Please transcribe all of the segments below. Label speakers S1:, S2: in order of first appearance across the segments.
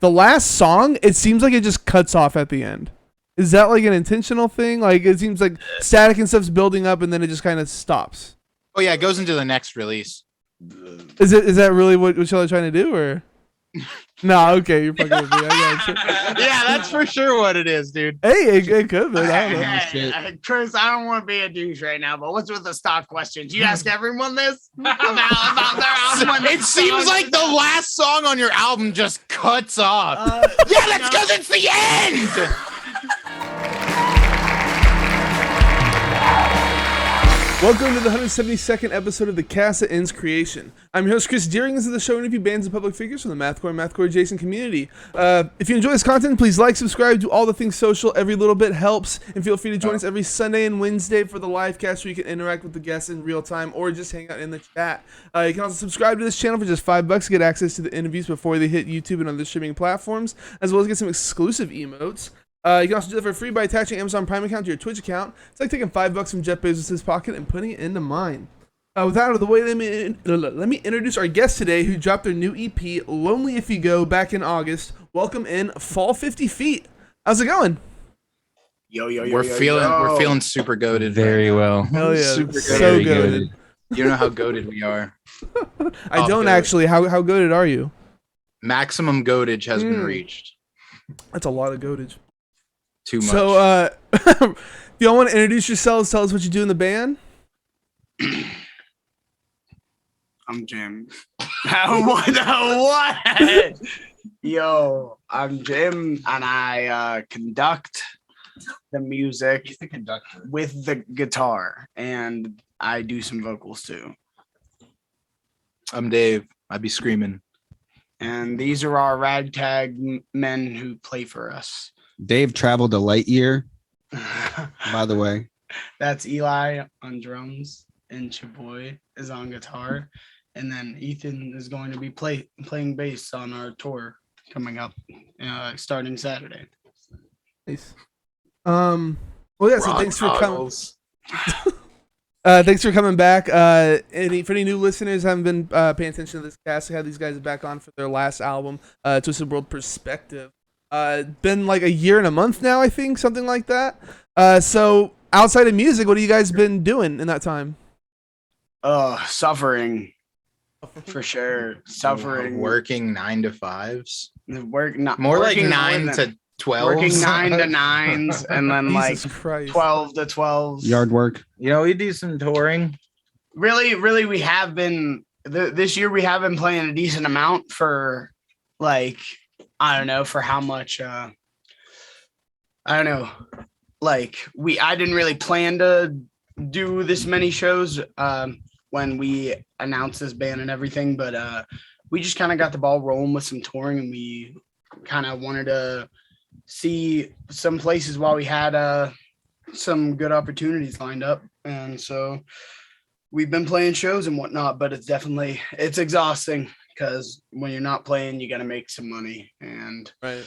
S1: the last song, it seems like it just cuts off at the end. Is that like an intentional thing? Like it seems like static and stuff's building up and then it just kind of stops.
S2: Oh yeah, it goes into the next release.
S1: Is that really what y'all are trying to do, or? No, okay, you're fucking with me. I got you.
S2: Yeah, that's for sure what it is, dude.
S1: Hey, it could be. I don't know.
S3: Hey, Chris, I don't want to be a douche right now, but what's with the stock questions? You ask everyone this about their album.
S2: It seems like the last song on your album just cuts off. Yeah, that's because it's the end.
S1: Welcome to the 172nd episode of the Cast That Ends Creation. I'm your host, Chris Deering. This is the show interview bands and public figures from the Mathcore and Mathcore adjacent community. If you enjoy this content, please like, subscribe, do all the things social. Every little bit helps. And feel free to join us every Sunday and Wednesday for the live cast where you can interact with the guests in real time or just hang out in the chat. You can also subscribe to this channel for just $5 to get access to the interviews before they hit YouTube and other streaming platforms, as well as get some exclusive emotes. You can also do that for free by attaching Amazon Prime account to your Twitch account. It's like taking $5 from Jeff Bezos' pocket and putting it into mine. With that out of the way, let me introduce our guest today, who dropped their new EP, "Lonely If You Go," back in August. Welcome in, Fall50Feet. How's it going?
S3: Yo,
S2: We're feeling super goated.
S4: Very well.
S1: Hell yeah,
S2: Super
S1: so
S4: goated.
S1: goated.
S2: You know how goated we are.
S1: I don't
S2: goated.
S1: actually. How goated are you?
S2: Maximum goatage has been reached.
S1: That's a lot of goatage.
S2: Too much.
S1: So, if y'all want to introduce yourselves, tell us what you do in the band.
S3: I'm Jim. What? Yo, I'm Jim, and I conduct the music.
S2: He's the conductor
S3: with the guitar, and I do some vocals too.
S2: I'm Dave. I be screaming.
S3: And these are our ragtag men who play for us.
S4: Dave traveled a light year, by the way.
S3: That's Eli on drums, and Chaboy is on guitar, and then Ethan is going to be playing bass on our tour coming up, starting Saturday.
S1: Nice. Well, yeah. So thanks for coming. Thanks for coming back. For any new listeners who haven't been paying attention to this cast, we had these guys back on for their last album, Twisted World Perspective. Been like a year and a month now, I think, something like that. So outside of music, what have you guys been doing in that time?
S3: Suffering. For sure. Suffering.
S2: Working 9 to 5s.
S3: More
S2: like 9 to 12.
S3: Working 9 to 9s and then like
S1: Jesus Christ.
S3: 12 to 12s.
S4: Yard work.
S2: You know, we do some touring.
S3: Really, we have been this year. We have been playing a decent amount for like, I don't know for how much. I don't know. Like I didn't really plan to do this many shows when we announced this band and everything, but we just kind of got the ball rolling with some touring, and we kind of wanted to see some places while we had some good opportunities lined up, and so we've been playing shows and whatnot. But it's exhausting because when you're not playing, you got to make some money, and
S1: Right.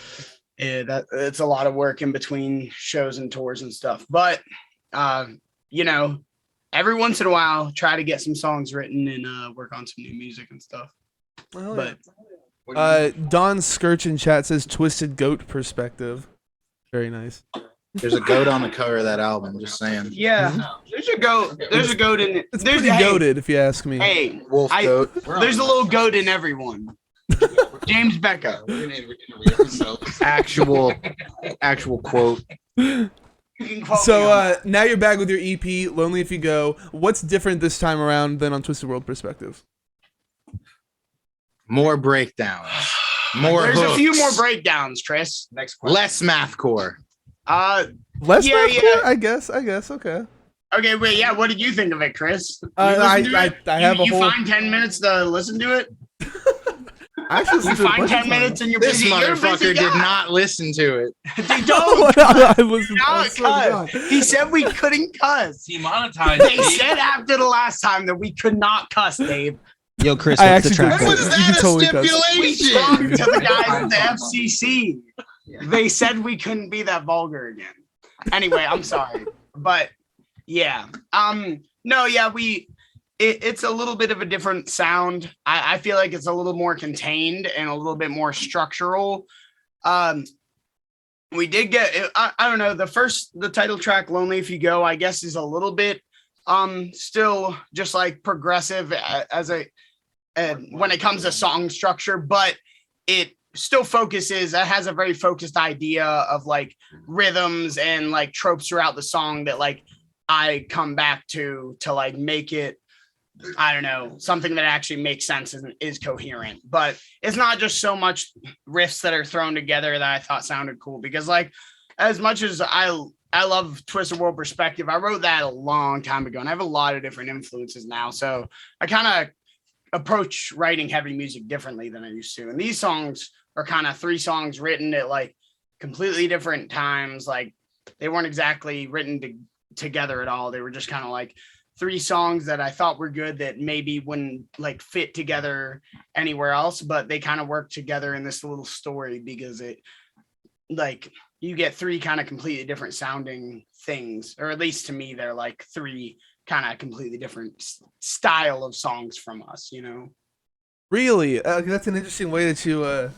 S3: It's a lot of work in between shows and tours and stuff. But every once in a while, try to get some songs written and work on some new music and stuff.
S1: Well,
S3: But
S1: Don Skirch in chat says "Twisted Goat Perspective." Very nice.
S2: There's a goat on the cover of that album, just saying.
S3: yeah, there's a goat. There's a goat in it.
S1: It's
S3: There's
S1: pretty goated, if you ask me.
S3: Hey,
S2: Wolf goat.
S3: there's a little goat in everyone. James Becca.
S2: Actual quote.
S3: You can quote me on
S1: So now you're back with your EP, "Lonely If You Go." What's different this time around than on Twisted World Perspective?
S2: More breakdowns. More
S3: There's
S2: hooks.
S3: a few more breakdowns, Chris. Next question.
S2: Less mathcore.
S1: Less
S3: Yeah,
S1: mathcore?
S3: yeah.
S1: I guess. Okay.
S3: Okay, wait, yeah. What did you think of it, Chris? You
S1: I
S3: listened to it?
S1: have a
S3: you
S1: whole.
S3: find 10 minutes to listen to it?
S1: I actually
S3: You
S1: listened to it a
S3: find
S1: bunch of
S3: 10 minutes
S1: times.
S3: and you're
S2: This
S3: busy. You're a busy
S2: motherfucker did
S3: guy.
S2: not listen to it.
S3: They don't.
S1: I listened.
S3: Now
S1: I
S3: it
S1: swear to
S3: cuss.
S1: God.
S3: He said we couldn't cuss.
S5: Demonetized.
S3: They said after the last time that we could not cuss, Dave.
S4: Yo, Chris,
S1: I
S4: what's the
S1: actually
S4: track
S1: did.
S2: When
S4: list?
S2: was
S1: You
S2: that
S1: can
S2: a
S1: totally cuss.
S3: We
S2: stipulation?
S3: talked to the guys at the FCC. They said we couldn't be that vulgar again. Anyway, I'm sorry. But yeah. No, yeah, it's a little bit of a different sound. I feel like it's a little more contained and a little bit more structural We did get, I don't know, the title track, Lonely If You Go, I guess is a little bit still just like progressive as when it comes to song structure, but it still it has a very focused idea of like rhythms and like tropes throughout the song that like I come back to like make it, I don't know, something that actually makes sense and is coherent. But it's not just so much riffs that are thrown together that I thought sounded cool, because like as much as I love Twisted World Perspective, I wrote that a long time ago and I have a lot of different influences now. So I kind of approach writing heavy music differently than I used to. And these songs are kind of 3 songs written at like completely different times. Like they weren't exactly written together at all. They were just kind of like 3 songs that I thought were good that maybe wouldn't like fit together anywhere else, but they kind of work together in this little story because it like you get 3 kind of completely different sounding things, or at least to me, they're like 3 kind of completely different style of songs from us, you know?
S1: Really? That's an interesting way that you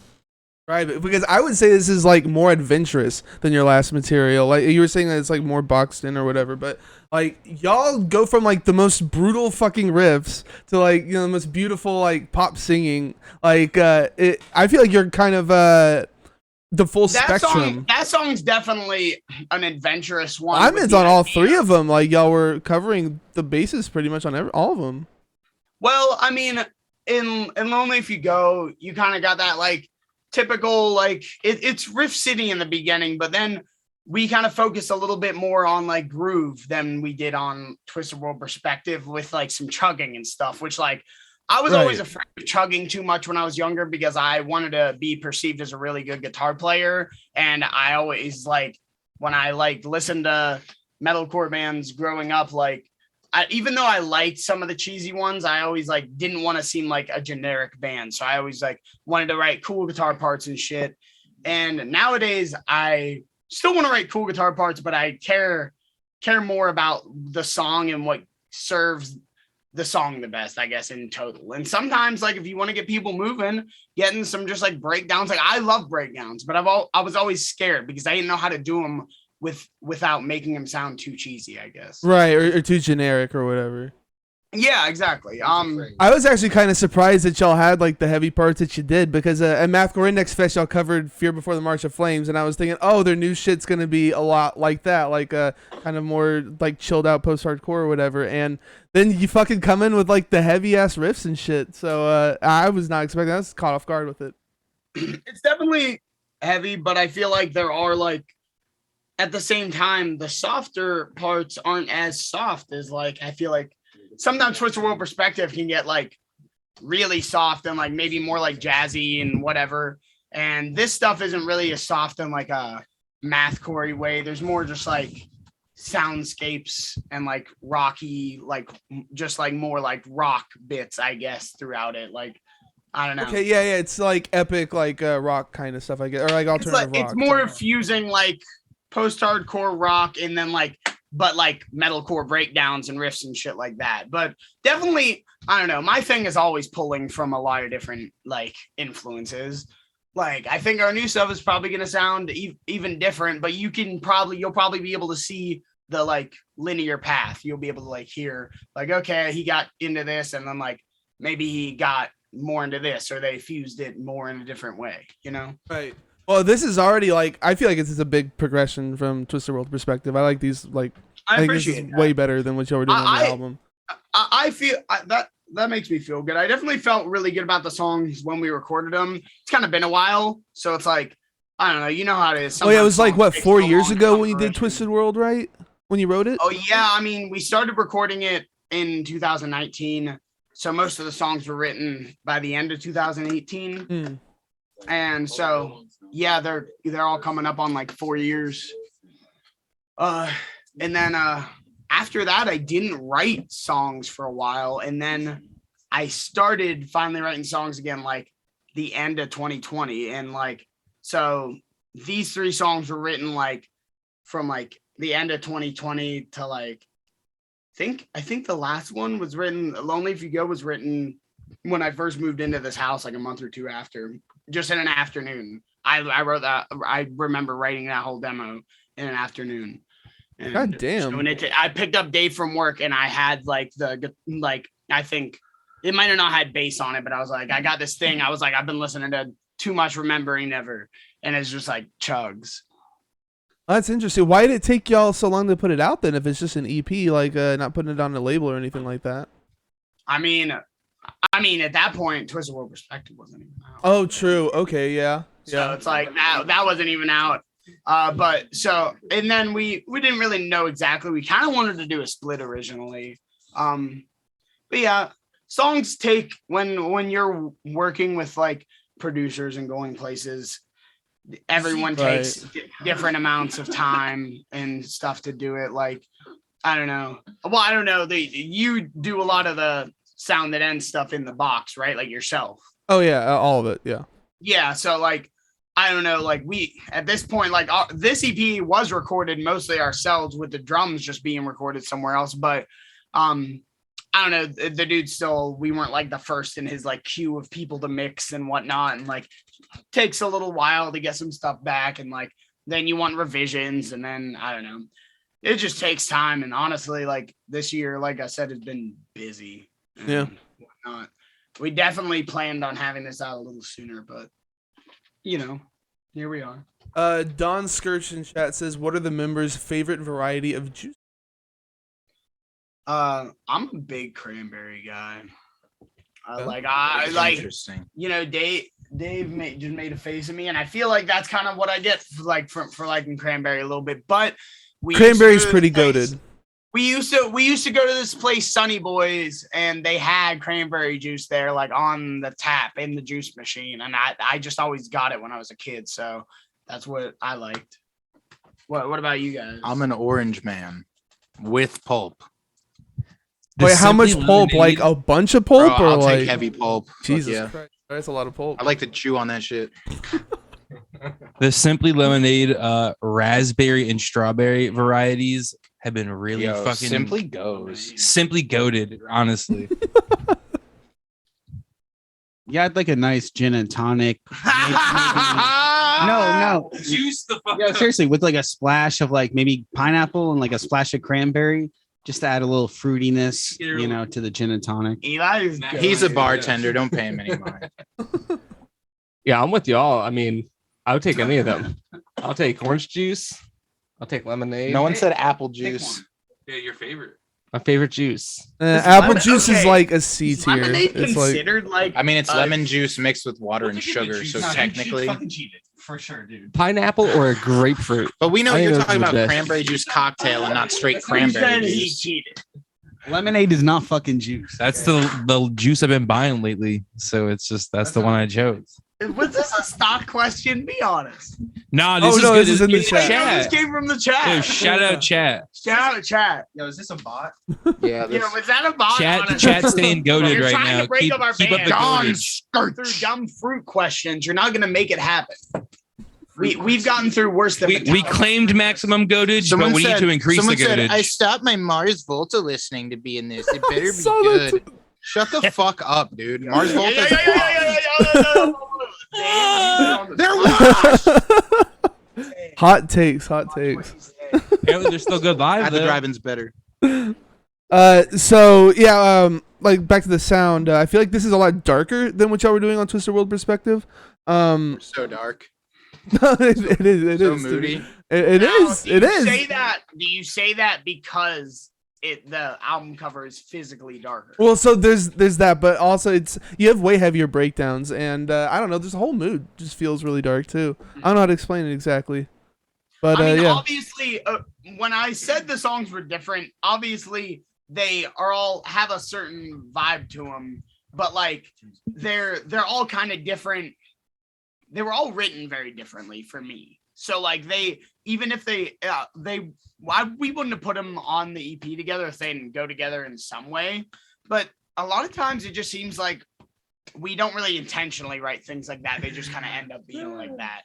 S1: right, because I would say this is like more adventurous than your last material. Like you were saying that it's like more boxed in or whatever, but like y'all go from like the most brutal fucking riffs to like, you know, the most beautiful like pop singing. Like I feel like you're kind of the full spectrum.
S3: That song's definitely an adventurous one.
S1: I'm on all 3 of them. Like y'all were covering the bases pretty much on all of them.
S3: Well, I mean, in Lonely If You Go, you kind of got that like typical like it's riff city in the beginning, but then we kind of focus a little bit more on like groove than we did on Twisted World Perspective, with like some chugging and stuff, which like I was always afraid of chugging too much when I was younger because I wanted to be perceived as a really good guitar player. And I always like when I like listened to metalcore bands growing up, like even though I liked some of the cheesy ones, I always like didn't want to seem like a generic band. So I always like wanted to write cool guitar parts and shit. And nowadays I still want to write cool guitar parts, but I care more about the song and what serves the song the best, I guess, in total. And sometimes like if you want to get people moving, getting some just like breakdowns, like I love breakdowns, but I was always scared because I didn't know how to do them without making them sound too cheesy, I guess.
S1: Right, or too generic or whatever.
S3: Yeah, exactly.
S1: I was actually kind of surprised that y'all had like the heavy parts that you did, because at Mathcore Index Fest y'all covered Fear Before the March of Flames, and I was thinking, oh, their new shit's gonna be a lot like that, like kind of more like chilled out post-hardcore or whatever, and then you fucking come in with like the heavy ass riffs and shit. So I was not expecting that. I was caught off guard with it.
S3: It's definitely heavy, but I feel like there are like at the same time the softer parts aren't as soft as like I feel like sometimes Twisted World Perspective can get like really soft and like maybe more like jazzy and whatever. And this stuff isn't really as soft in like a mathcore way. There's more just like soundscapes and like rocky, like just like more like rock bits, I guess, throughout it. Like, I don't know.
S1: Okay, yeah, it's like epic, like rock kind of stuff, I guess, or like alternative rock.
S3: It's more fusing like post-hardcore rock and then like but like metalcore breakdowns and riffs and shit like that. But definitely, I don't know, my thing is always pulling from a lot of different like influences. Like I think our new stuff is probably going to sound even different, but you'll probably be able to see the like linear path. You'll be able to like hear like, okay, he got into this and then like maybe he got more into this, or they fused it more in a different way, you know?
S1: Right. Well, this is already like, I feel like this is a big progression from Twisted World Perspective. I like these, like, I think this is way better than what y'all were doing on the album.
S3: I feel that makes me feel good. I definitely felt really good about the songs when we recorded them. It's kind of been a while, so it's like, I don't know, you know how it is.
S1: Oh yeah, it was like, what, 4 years ago when you did Twisted World, right? When you wrote it?
S3: Oh yeah, I mean, we started recording it in 2019, so most of the songs were written by the end of 2018. And so yeah, they're all coming up on like 4 years. And then after that, I didn't write songs for a while, and then I started finally writing songs again like the end of 2020. And like, so these 3 songs were written like from like the end of 2020 to like I think the last one was written, Lonely If You Go was written when I first moved into this house like a month or 2 after, just in an afternoon. I wrote that. I remember writing that whole demo in an afternoon. And
S1: God damn.
S3: showing it I picked up Dave from work, and I had like I think it might have not had bass on it, but I was like, I got this thing. I was like, I've been listening to Too Much Remembering Never, and it's just like chugs.
S1: Oh, that's interesting. Why did it take y'all so long to put it out then? If it's just an EP, like not putting it on a label or anything like that.
S3: I mean, at that point, Twisted World Perspective wasn't even out.
S1: Oh, true. Okay, yeah.
S3: So it's like that wasn't even out. But so, and then we didn't really know exactly. We kind of wanted to do a split originally. But yeah, songs take when you're working with like producers and going places, everyone takes different amounts of time and stuff to do it. Like, I don't know. Well, I don't know. You do a lot of the sound that ends stuff in the box, right? Like yourself.
S1: Oh yeah, all of it. Yeah.
S3: Yeah. So like, I don't know. Like we at this point, like this EP was recorded mostly ourselves with the drums just being recorded somewhere else. But I don't know. The dude still, we weren't like the first in his like queue of people to mix and whatnot, and like takes a little while to get some stuff back, and like then you want revisions, and then I don't know. It just takes time, and honestly, like this year, like I said, has been busy.
S1: Yeah.
S3: Whatnot. We definitely planned on having this out a little sooner, but you know, here we are.
S1: Don Skirch in chat says, "What are the members' favorite variety of juice?"
S3: I'm a big cranberry guy.
S2: Interesting.
S3: You know, Dave just made a face at me, and I feel like that's kind of what I get for liking cranberry a little bit. But
S1: Cranberry's pretty goated.
S3: We used to go to this place, Sunny Boys, and they had cranberry juice there, like on the tap in the juice machine, and I just always got it when I was a kid, so that's what I liked. What about you guys?
S2: I'm an orange man with pulp.
S1: Wait, how much pulp? Like a bunch of pulp,
S2: Bro,
S1: or
S2: I'll
S1: like
S2: take heavy pulp.
S1: Jesus
S2: Yeah.
S1: Christ, that's a lot of pulp.
S2: I like to chew on that shit.
S5: The Simply Lemonade, raspberry and strawberry varieties have been really fucking
S2: simply
S5: goated, honestly.
S4: Yeah, I'd like a nice gin and tonic. No.
S5: Juice the fuck
S4: Yeah, seriously, with like a splash of like maybe pineapple and like a splash of cranberry, just to add a little fruitiness, you know, to the gin and tonic.
S3: Eli,
S2: He's a bartender. Don't pay him any money.
S6: Yeah, I'm with y'all. I mean, I would take any of them. I'll take orange juice. I'll take lemonade.
S2: No one said apple juice.
S5: Yeah, your favorite.
S6: My favorite juice.
S1: Apple juice is like a C tier.
S3: lemonade
S1: It's like
S3: considered like
S2: I mean, it's lemon juice mixed with water and sugar, so technically.
S4: For sure, dude.
S6: Pineapple or a grapefruit?
S2: But we know
S6: I think
S2: you're
S6: those
S2: talking
S6: are the
S2: about
S6: best.
S2: cranberry juice cocktail and not straight
S3: He
S2: cranberry
S3: said he
S2: juice.
S3: cheated.
S4: Lemonade is not fucking juice.
S5: That's the juice I've been buying lately. So it's just that's the one I chose.
S3: Was this a stock question? Be honest.
S5: Nah,
S1: Oh,
S5: this
S1: no,
S5: is
S1: this is
S5: good.
S1: in the
S5: It's
S1: chat.
S3: This came from the chat.
S5: Yo, shout out chat.
S3: Shout out chat.
S4: Yo, is this a bot?
S2: Yeah,
S3: You know, was that a bot?
S5: Chat, the
S3: Honestly?
S5: chat's staying goaded
S3: You're
S5: right
S3: trying
S5: now.
S3: to break up our
S5: Keep up
S3: band.
S5: the
S2: Don
S5: goadage.
S3: Through dumb fruit questions, you're not going to make it happen. We've gotten through worse than
S5: We claimed maximum goadage, but we need to increase the
S2: someone said,
S5: goadage.
S2: I stopped my Mars Volta listening to be in this. It better be
S1: Saw that
S2: good. Shut the fuck up, dude. Mars Volta's They're washed.
S1: hot takes.
S5: Apparently, they're still good live.
S2: At the
S5: though.
S2: drive-in's better.
S1: So yeah, like back to the sound. I feel like this is a lot darker than what y'all were doing on Twisted World Perspective.
S2: We're so dark.
S1: it is.
S2: So moody.
S1: It is.
S3: Do you say that because the album cover is physically darker?
S1: Well, so there's that, but also you have way heavier breakdowns, and I don't know. There's a whole mood just feels really dark too. I don't know how to explain it exactly, but
S3: I mean,
S1: yeah.
S3: obviously, when I said the songs were different, obviously they are all have a certain vibe to them, but like they're all kind of different. They were all written very differently for me. So like we wouldn't have put them on the EP together if they didn't go together in some way. But a lot of times it just seems like we don't really intentionally write things like that. They just kind of end up being like that,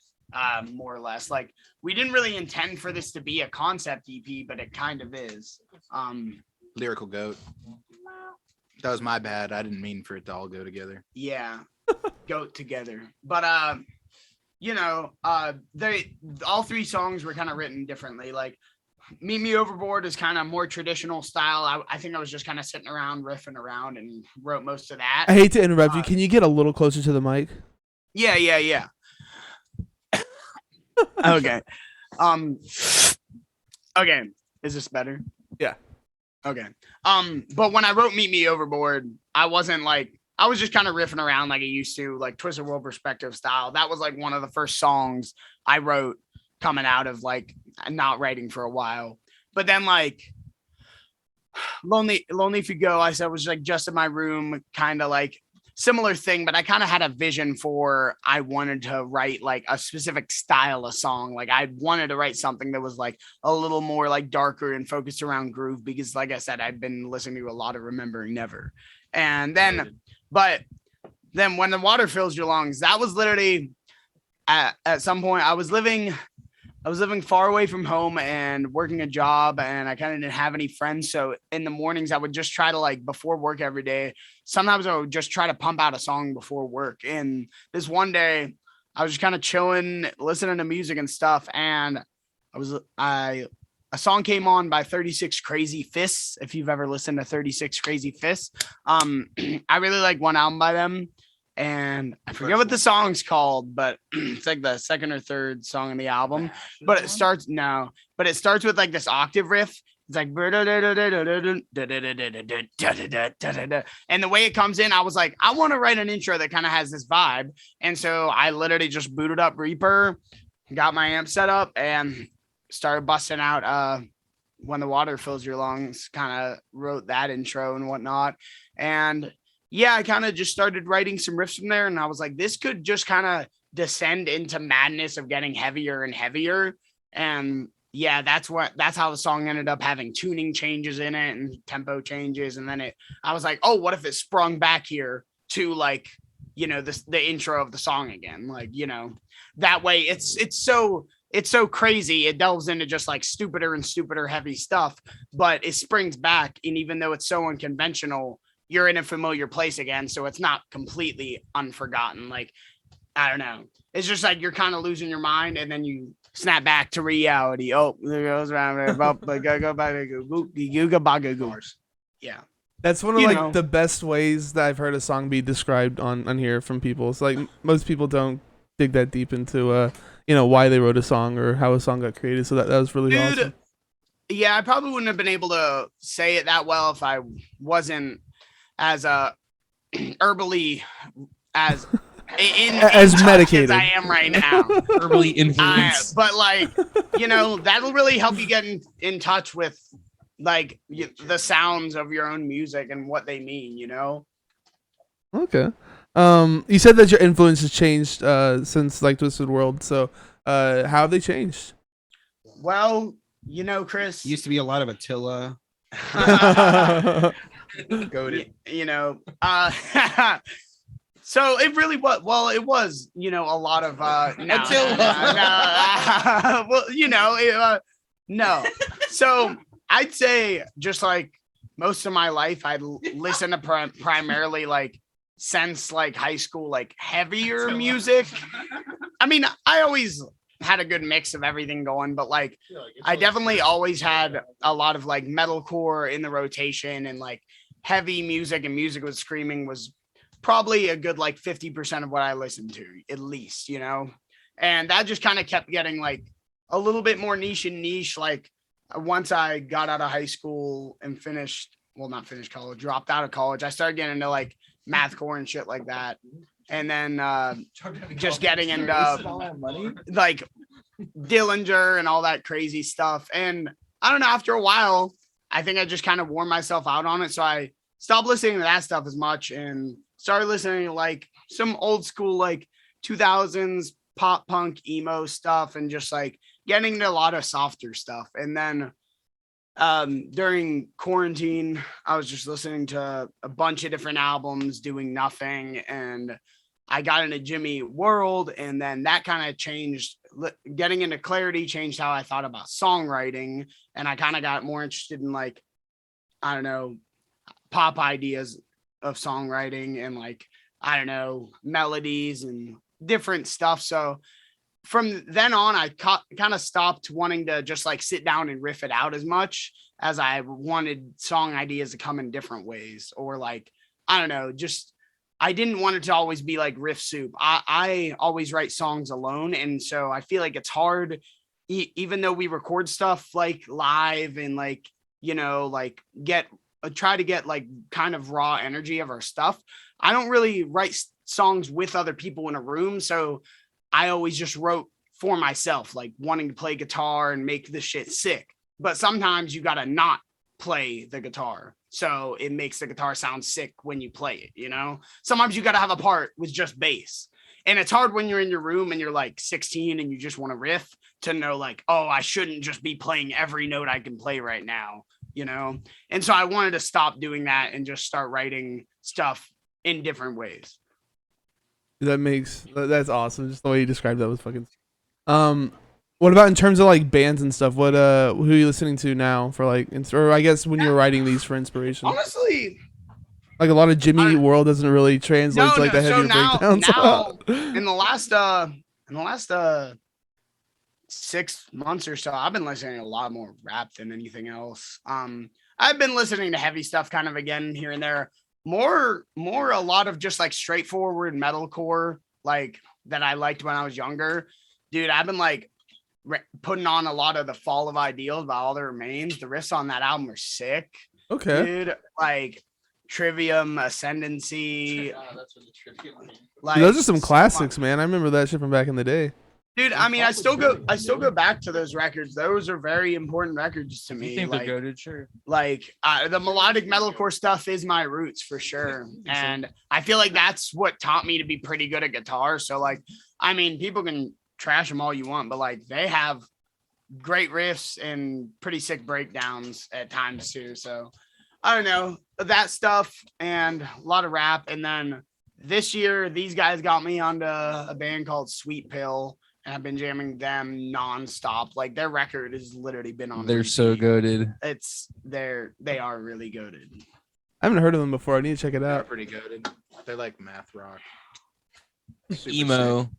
S3: more or less. Like we didn't really intend for this to be a concept EP, but it kind of is.
S2: Lyrical goat. That was my bad. I didn't mean for it to all go together.
S3: Yeah, goat together. But you know, they all three songs were kind of written differently. Like Meet Me Overboard is kind of more traditional style. I think I was just kind of sitting around riffing around and wrote most of that.
S1: I hate to interrupt you. Can you get a little closer to the mic?
S3: Yeah. Okay. Okay. Is this better?
S1: Yeah.
S3: Okay. But when I wrote Meet Me Overboard, I was just kind of riffing around like I used to, like Twisted World Perspective style. That was like one of the first songs I wrote coming out of like not writing for a while. But then like Lonely If You Go, I said was like just in my room, kind of like similar thing, but I kind of had a vision for I wanted to write like a specific style of song. Like I wanted to write something that was like a little more like darker and focused around groove because like I said, I've been listening to a lot of Remembering Never. And then but then When the Water Fills Your Lungs, that was literally at some point I was living far away from home and working a job, and I kind of didn't have any friends. So in the mornings, I would just try to like before work every day. Sometimes I would just try to pump out a song before work. And this one day, I was just kind of chilling, listening to music and stuff, and a song came on by 36 Crazy Fists. If you've ever listened to 36 Crazy Fists, I really like one album by them. And I forget what the song's called, but it's like the second or third song on the album. But it starts with like this octave riff. It's like, and the way it comes in, I was like, I want to write an intro that kind of has this vibe. And so I literally just booted up Reaper, got my amp set up, and started busting out When the Water Fills Your Lungs. Kind of wrote that intro and whatnot. And yeah, I kind of just started writing some riffs from there, and I was like, this could just kind of descend into madness of getting heavier and heavier. And yeah, that's how the song ended up having tuning changes in it and tempo changes. And then I was like, oh, what if it sprung back here to like, you know, the intro of the song again? Like, you know, that way it's so crazy. It delves into just like stupider and stupider heavy stuff, but it springs back. And even though it's so unconventional, you're in a familiar place again. So it's not completely unforgotten. Like, I don't know. It's just like you're kind of losing your mind and then you snap back to reality. Oh, there goes around there. Yeah.
S1: That's one of the best ways that I've heard a song be described on here from people. It's like most people don't dig that deep into why they wrote a song or how a song got created. So that was really awesome.
S3: Yeah, I probably wouldn't have been able to say it that well if I wasn't as herbally as medicated as I am right now.
S5: Herbally influenced.
S3: But like, you know, that'll really help you get in touch with like the sounds of your own music and what they mean, you know?
S1: Okay. You said that your influence has changed since like Twisted World. So how have they changed?
S3: Well, you know, Chris,
S4: used to be a lot of Attila.
S3: Goated. You know, so it really was. Well, it was, you know, a lot of well, you know, no. So I'd say just like most of my life, I'd listen to primarily like since like high school, like heavier music. I mean, I always had a good mix of everything going, but like I definitely always had a lot of like metalcore in the rotation, and like heavy music and music with screaming was probably a good like 50% of what I listened to, at least, you know. And that just kind of kept getting like a little bit more niche. Like once I got out of high school and not finished college, dropped out of college, I started getting into like mathcore and shit like that. And then just getting into like Dillinger and all that crazy stuff. And I don't know, after a while, I think I just kind of wore myself out on it. So I stopped listening to that stuff as much and started listening to like some old school, like 2000s pop punk emo stuff and just like getting into a lot of softer stuff. And then during quarantine, I was just listening to a bunch of different albums, doing nothing. And I got into Jimmy World, and then that kind of changed. Getting into Clarity changed how I thought about songwriting, and I kind of got more interested in like, I don't know, pop ideas of songwriting and like, I don't know, melodies and different stuff. So from then on, I kind of stopped wanting to just like sit down and riff it out as much as I wanted song ideas to come in different ways, or like, I don't know, just I didn't want it to always be like riff soup. I always write songs alone. And so I feel like it's hard, even though we record stuff like live and like, you know, like try to get like kind of raw energy of our stuff. I don't really write songs with other people in a room. So I always just wrote for myself, like wanting to play guitar and make this shit sick. But sometimes you got to not play the guitar. So it makes the guitar sound sick when you play it, you know? Sometimes you got to have a part with just bass. And it's hard when you're in your room and you're like 16 and you just want to riff to know like, oh, I shouldn't just be playing every note I can play right now, you know? And so I wanted to stop doing that and just start writing stuff in different ways.
S1: That's awesome. Just the way you described that was fucking. What about in terms of like bands and stuff? What who are you listening to now for like, or I guess when you were writing these for inspiration?
S3: Honestly,
S1: like a lot of Jimmy Eat World doesn't really translate to like the heavier breakdowns.
S3: Now, in the last 6 months or so, I've been listening to a lot more rap than anything else. I've been listening to heavy stuff kind of again here and there. More a lot of just like straightforward metalcore, like that I liked when I was younger. Dude, I've been like putting on a lot of the Fall of Ideals by All That Remains. The riffs on that album are sick.
S1: Okay.
S3: Dude, like Trivium, Ascendancy.
S6: That's what the Trivium means.
S3: Like,
S1: Dude, those are some classics, man. I remember that shit from back in the day.
S3: Dude, I mean, I still go back to those records. Those are very important records to me.
S5: You think
S3: like,
S5: they're goated? Sure.
S3: Like the melodic metalcore stuff is my roots for sure. And I feel like that's what taught me to be pretty good at guitar. So like, I mean, people can trash them all you want, but like they have great riffs and pretty sick breakdowns at times too. So I don't know, that stuff and a lot of rap. And then this year, these guys got me onto a band called Sweet Pill. And I've been jamming them nonstop. Like their record has literally been on.
S5: They're
S3: repeat.
S5: so goated.
S3: They are really goated.
S1: I haven't heard of them before. I need to check it
S2: They're
S1: out.
S2: pretty goated. They're like math rock. Super
S5: Emo.
S2: sick.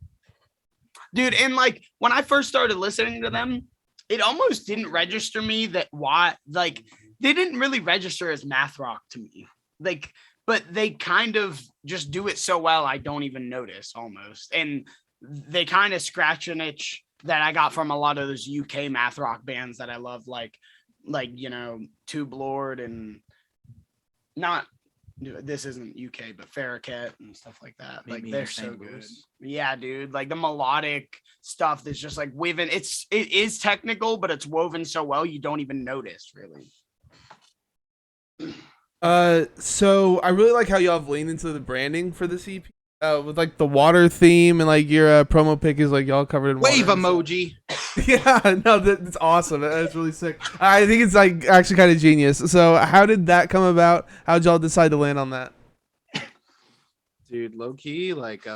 S3: Dude, and like when I first started listening to them, it almost didn't register me that like they didn't really register as math rock to me. Like, but they kind of just do it so well I don't even notice almost. And they kind of scratch an itch that I got from a lot of those UK math rock bands that I love, like you know, Tube Lord and not this isn't UK, but Farrakhan and stuff like that. Like they're so good. Yeah, dude. Like the melodic stuff that's just like woven. It is technical, but it's woven so well you don't even notice really.
S1: So I really like how y'all have leaned into the branding for this EP. With like the water theme and like your promo pic is like y'all covered in
S2: Wave
S1: water.
S2: emoji.
S1: Yeah, no, that's awesome. That's really sick. I think it's like actually kind of genius. So how did that come about? How'd y'all decide to land on that?
S2: Dude, low key, like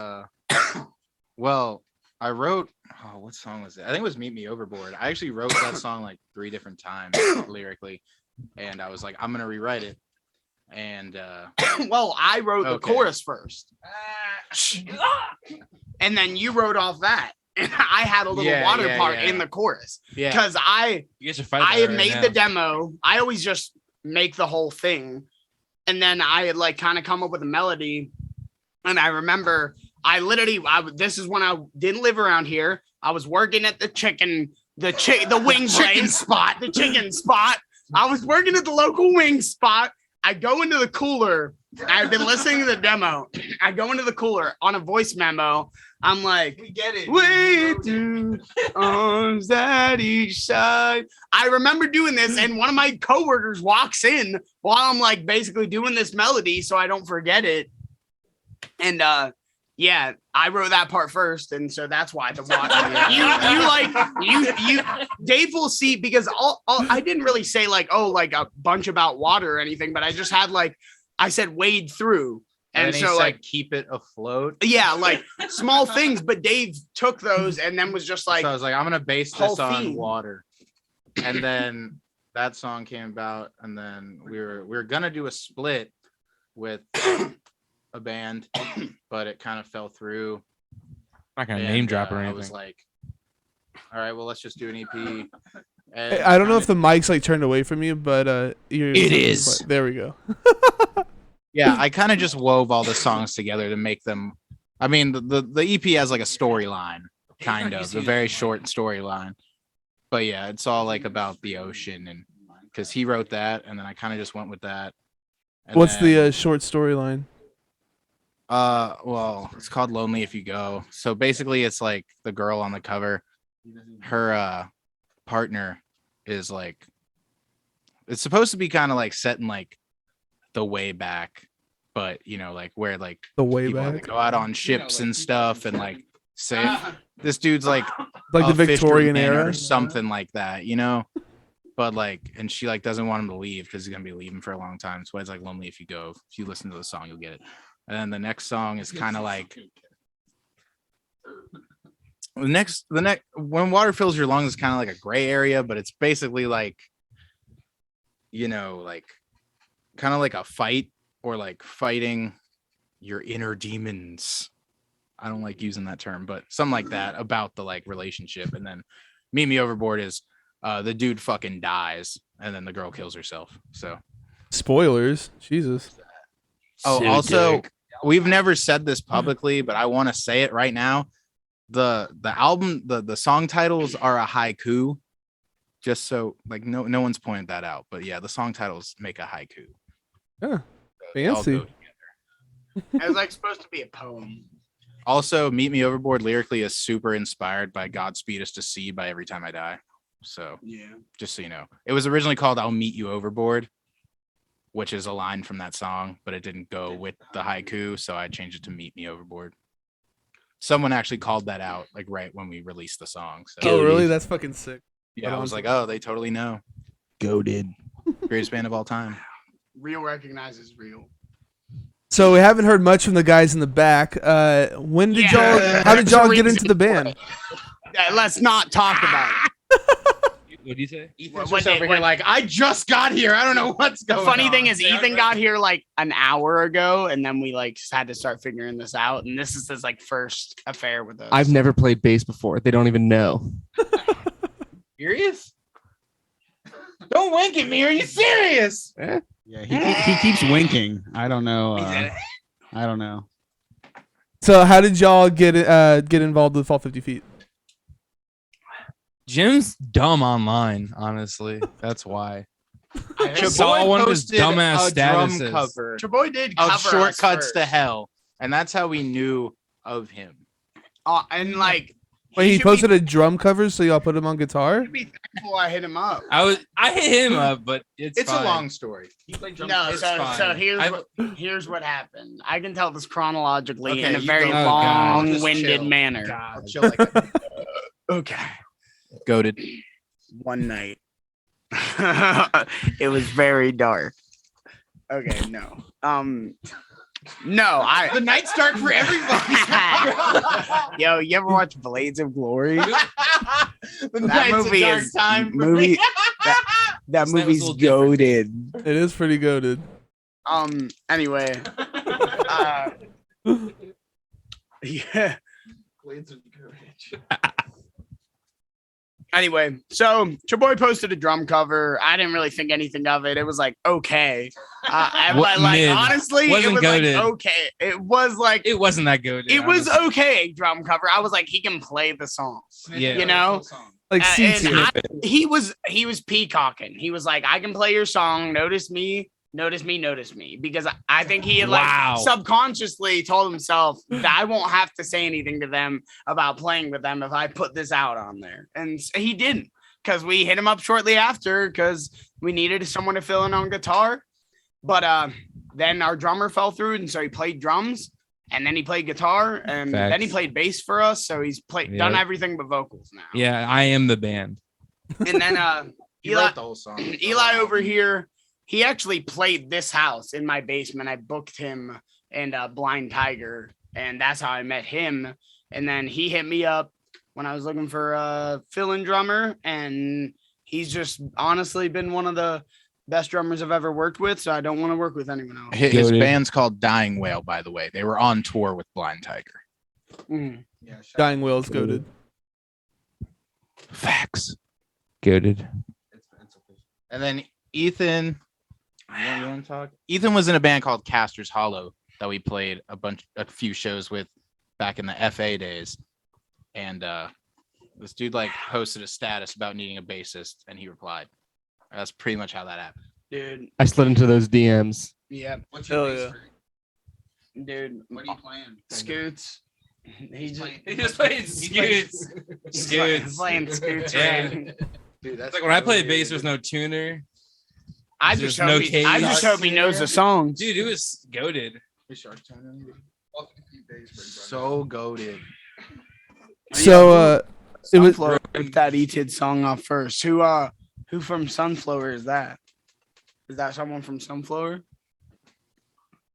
S2: well, I wrote what song was it? I think it was Meet Me Overboard. I actually wrote that song like 3 different times lyrically, and I was like, I'm gonna rewrite it. And
S3: well, I wrote the chorus first. And then you wrote off that. And I had a little water part in the chorus. Yeah. Because I had made the demo. I always just make the whole thing. And then I had like kind of come up with a melody. And I remember this is when I didn't live around here. I was working at the chicken spot. I was working at the local wing spot. I go into the cooler. I've been listening to the demo. I go into the cooler on a voice memo. I'm like, we get it. Way to arms at each side. I remember doing this, and one of my coworkers walks in while I'm like basically doing this melody, so I don't forget it. And yeah, I wrote that part first, and so that's why the water. Dave will see because all I didn't really say like a bunch about water or anything, but I just had like I said wade through, and so
S2: said,
S3: like
S2: keep it afloat.
S3: Yeah, like small things, but Dave took those and then was just like.
S2: So I was like, I'm gonna base this on water, and then that song came about, and then we were gonna do a split with a band, but it kind of fell through.
S5: Not gonna name drop or anything.
S2: I was like, all right, well, let's just do an EP.
S1: I don't know if the mic's like turned away from you, but
S5: It is.
S1: There we go.
S2: Yeah, I kind of just wove all the songs together to make them. I mean, the EP has like a storyline, kind of a very short storyline. But yeah, it's all like about the ocean, and because he wrote that, and then I kind of just went with that. And
S1: What's
S2: then,
S1: the short storyline?
S2: well, it's called Lonely If You Go. So basically, it's like the girl on the cover, her partner is like, it's supposed to be kind of like set in like the way back, but you know, like where like
S1: The way
S2: people
S1: back,
S2: go out on ships and stuff, and like say this dude's like
S1: like the
S2: a
S1: Victorian
S2: fisherman
S1: era.
S2: or something like that, you know. But like, and she like doesn't want him to leave because he's gonna be leaving for a long time. So it's like Lonely If You Go. If you listen to the song, you'll get it. And then the next song is kind of like the next when water fills your lungs is kind of like a gray area, but it's basically like, you know, like kind of like a fight or like fighting your inner demons. I don't like using that term, but something like that about the like relationship. And then Meet Me Overboard is the dude fucking dies and then the girl kills herself. So
S1: Spoilers, Jesus.
S2: oh,
S5: Sick.
S2: also we've never said this publicly, but I want to say it right now. The album, the song titles are a haiku. Just so like no one's pointed that out, but yeah, the song titles make a haiku.
S1: Yeah,
S2: So they all
S1: fancy.
S2: go together.
S3: It was like supposed to be a poem.
S2: Also, Meet Me Overboard lyrically is super inspired by Godspeed Us to Sea by Every Time I Die. So
S3: Yeah.
S2: just so you know, it was originally called I'll Meet You Overboard, which is a line from that song, but it didn't go with the haiku, so I changed it to Meet Me Overboard. Someone actually called that out like right when we released the song. So
S1: Oh, really? That's fucking sick.
S2: yeah, I was like, oh, they totally know.
S5: Goated.
S2: Greatest band of all time.
S3: Real recognizes real.
S1: So we haven't heard much from the guys in the back. When did
S3: Yeah.
S1: y'all? How did y'all get into the band?
S3: Let's not talk about it.
S5: What do you say?
S2: Ethan's
S3: When
S2: just
S3: they-
S2: over
S3: when-
S2: here like, I just got here. I don't know what's
S3: The
S2: going
S3: funny
S2: on.
S3: thing is, Ethan got here like an hour ago, and then we like just had to start figuring this out. And this is his like first affair with us.
S6: I've never played bass before. They don't even know.
S2: Serious? Don't wink at me. Are you serious?
S4: Yeah, he keeps winking. I don't know. I don't know.
S1: So how did y'all get involved with Fall 50 Feet?
S5: Jim's dumb online, honestly. That's why.
S2: Chaboy
S5: saw one of his
S2: posted
S5: dumbass
S2: a drum
S5: statuses.
S2: cover
S3: Your boy did cover
S2: of
S3: us
S2: Shortcuts to
S3: first.
S2: Hell, and that's how we knew of him.
S3: And like,
S1: Wait, he
S3: should
S1: posted a drum cover, so y'all put him on guitar?
S3: be thankful I hit him up.
S5: I hit him up, but it's
S2: It's
S5: fine.
S2: a long story.
S3: No,
S2: It's
S3: so
S2: fine.
S3: here's what happened. I can tell this chronologically
S2: Okay,
S3: in a
S2: you
S3: very
S2: go.
S5: Oh, God.
S3: long-winded
S2: Just chill.
S3: manner.
S2: I'll chill like that.
S3: Okay.
S2: Goated.
S3: One night. It was very dark. Okay, no. No,
S2: The night's dark for everybody.
S3: Yo, you ever watch Blades of Glory?
S2: The
S3: That
S2: night's
S3: movie
S2: a dark
S3: is
S2: time for
S3: movie-
S2: me.
S3: That
S5: That was a
S3: movie's
S5: little different.
S3: goated.
S1: It is pretty goated.
S3: Anyway. Yeah. Anyway, so your boy posted a drum cover. I didn't really think anything of it. It was like okay,
S5: What
S3: like
S5: mid?
S3: honestly,
S5: Wasn't
S3: it was
S5: goated.
S3: like okay. It was like
S5: It wasn't that good.
S3: it was okay drum cover. I was like he can play the songs,
S5: Yeah.
S3: you know.
S1: Like C
S3: And
S1: tier.
S3: he was peacocking. He was like, I can play your song. Notice me, because I think he had like
S5: Wow.
S3: subconsciously told himself that I won't have to say anything to them about playing with them if I put this out on there, and he didn't, because we hit him up shortly after because we needed someone to fill in on guitar, but then our drummer fell through, and so he played drums. And then he played guitar, and then he
S5: Facts.
S3: played bass for us. So he's done
S5: Yeah.
S3: everything but vocals now.
S5: Yeah, I am the band.
S3: And then
S2: He
S3: Eli
S2: wrote the whole song.
S3: Eli over here, he actually played this house in my basement. I booked him and Blind Tiger, and that's how I met him. And then he hit me up when I was looking for a fill-in drummer, and he's just honestly been one of the best drummers I've ever worked with, so I don't want to work with anyone else.
S2: His
S5: Goated.
S2: band's called Dying Whale, by the way. They were on tour with Blind Tiger.
S3: Mhm.
S1: Dying Whale's goated.
S5: Facts. Goated.
S2: And then Ethan, you want to talk? Ethan was in a band called Caster's Hollow that we played a few shows with back in the FA days. And this dude like posted a status about needing a bassist, and he replied. That's pretty much how that happened.
S3: Dude.
S6: I slid into those DMs.
S3: Yeah.
S2: What's
S1: your bass
S3: Dude.
S2: What are you playing?
S3: Scoots. He's
S5: just playing Scoots.
S3: He's playing Scoots.
S5: Yeah.
S3: Right?
S2: Dude, that's
S5: It's like when I play bass, there's no tuner.
S3: I
S5: There's
S3: just
S5: no
S3: hope he, I
S5: cage.
S3: just hope he knows the songs.
S5: Dude, it was goaded.
S2: So goated.
S1: So it was
S3: Sunflower ripped that E-Tid song off first. Who from Sunflower is that? Is that someone from Sunflower?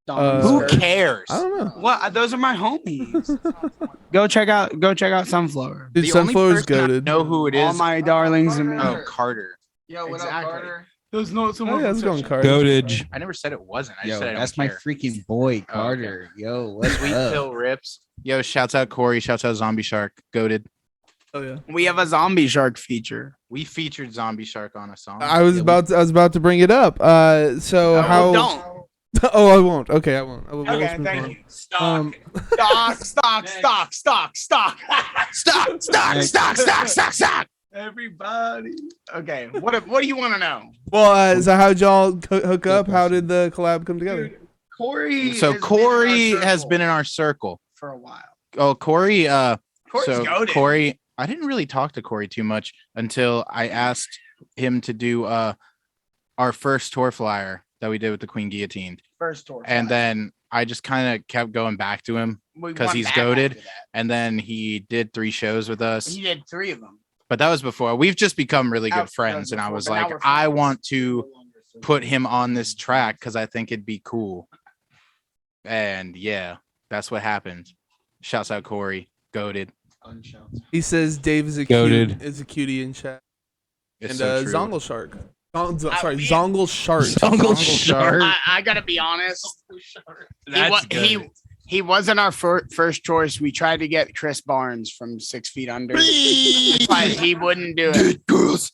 S2: Who cares?
S1: I don't know.
S3: What? Those are my homies. Go check out Sunflower.
S1: Dude,
S2: The only
S1: Sunflower's
S2: person I
S1: goated.
S2: know who it
S3: All
S2: is.
S3: my darlings and
S2: Oh, Carter.
S3: Yo, what up, Carter? There's no
S1: Oh,
S3: someone.
S1: yeah, let's go on card.
S5: Goated.
S2: I never said it wasn't. I
S4: Yo,
S2: just said I don't
S4: that's my
S2: care.
S4: freaking boy,
S2: okay.
S4: Carter. Yo, what's
S2: Sweet
S4: up?
S2: Pill Rips. Yo, shouts out Corey. Shouts out Zombie Shark. Goated.
S1: Oh yeah.
S3: We have a zombie shark feature.
S2: We featured Zombie Shark on a song.
S1: I was about to bring it up. So how?
S3: Don't.
S1: Oh, I won't. Okay, I won't. We'll
S3: Okay,
S1: move
S3: thank
S1: on.
S3: you.
S1: Um,
S3: Stock. Everybody. Okay. What do you want to know?
S1: well, so how'd y'all hook up? How did the collab come together?
S3: Corey.
S2: So Corey has been in our circle.
S3: for a while.
S2: Oh, Corey.
S3: Corey's
S2: So
S3: goated.
S2: Corey, I didn't really talk to Corey too much until I asked him to do our first tour flyer that we did with the Queen Guillotine,
S3: First tour.
S2: and then I just kind of kept going back to him, 'cause he's goated. and then he did 3 shows with us.
S3: He did 3 of them.
S2: But that was before. We've just become really
S3: That
S2: good
S3: was
S2: friends, and I
S3: before,
S2: was
S3: but now
S2: like,
S3: we're
S2: I
S3: friends.
S2: want to put him on this track because I think it'd be cool. And yeah, that's what happened. Shouts out Corey, goated.
S1: He says Dave is a
S5: Goated.
S1: cutie in chat.
S2: It's
S1: And
S2: so true.
S1: Zongle Shark. Sorry,
S3: we-
S1: Zongle Shark.
S5: Zongle Shark.
S3: I gotta be honest.
S5: That's
S3: He wasn't our first choice. We tried to get Chris Barnes from 6 Feet Under, but he wouldn't do it.
S2: Girls,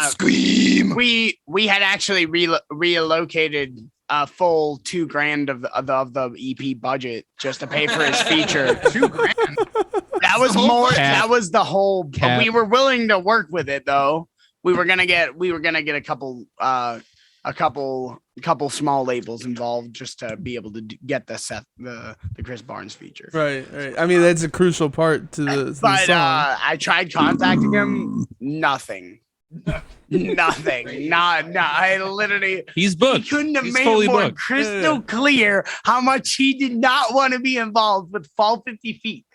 S2: scream.
S3: We had actually relocated a full $2,000 of the EP budget just to pay for his feature.
S2: $2,000.
S3: That was more. That was the whole.
S5: Cap.
S3: We were willing to work with it though. We were gonna get a couple small labels involved just to be able to get the Chris Barnes feature.
S1: Right. I mean, that's a crucial part to the
S3: But
S1: song.
S3: I tried contacting him. Nothing. Nothing. I literally.
S5: He's
S3: He
S5: booked.
S3: couldn't have
S5: He's
S3: made
S5: fully
S3: it more
S5: booked.
S3: crystal clear how much he did not want to be involved with Fall 50 Feet.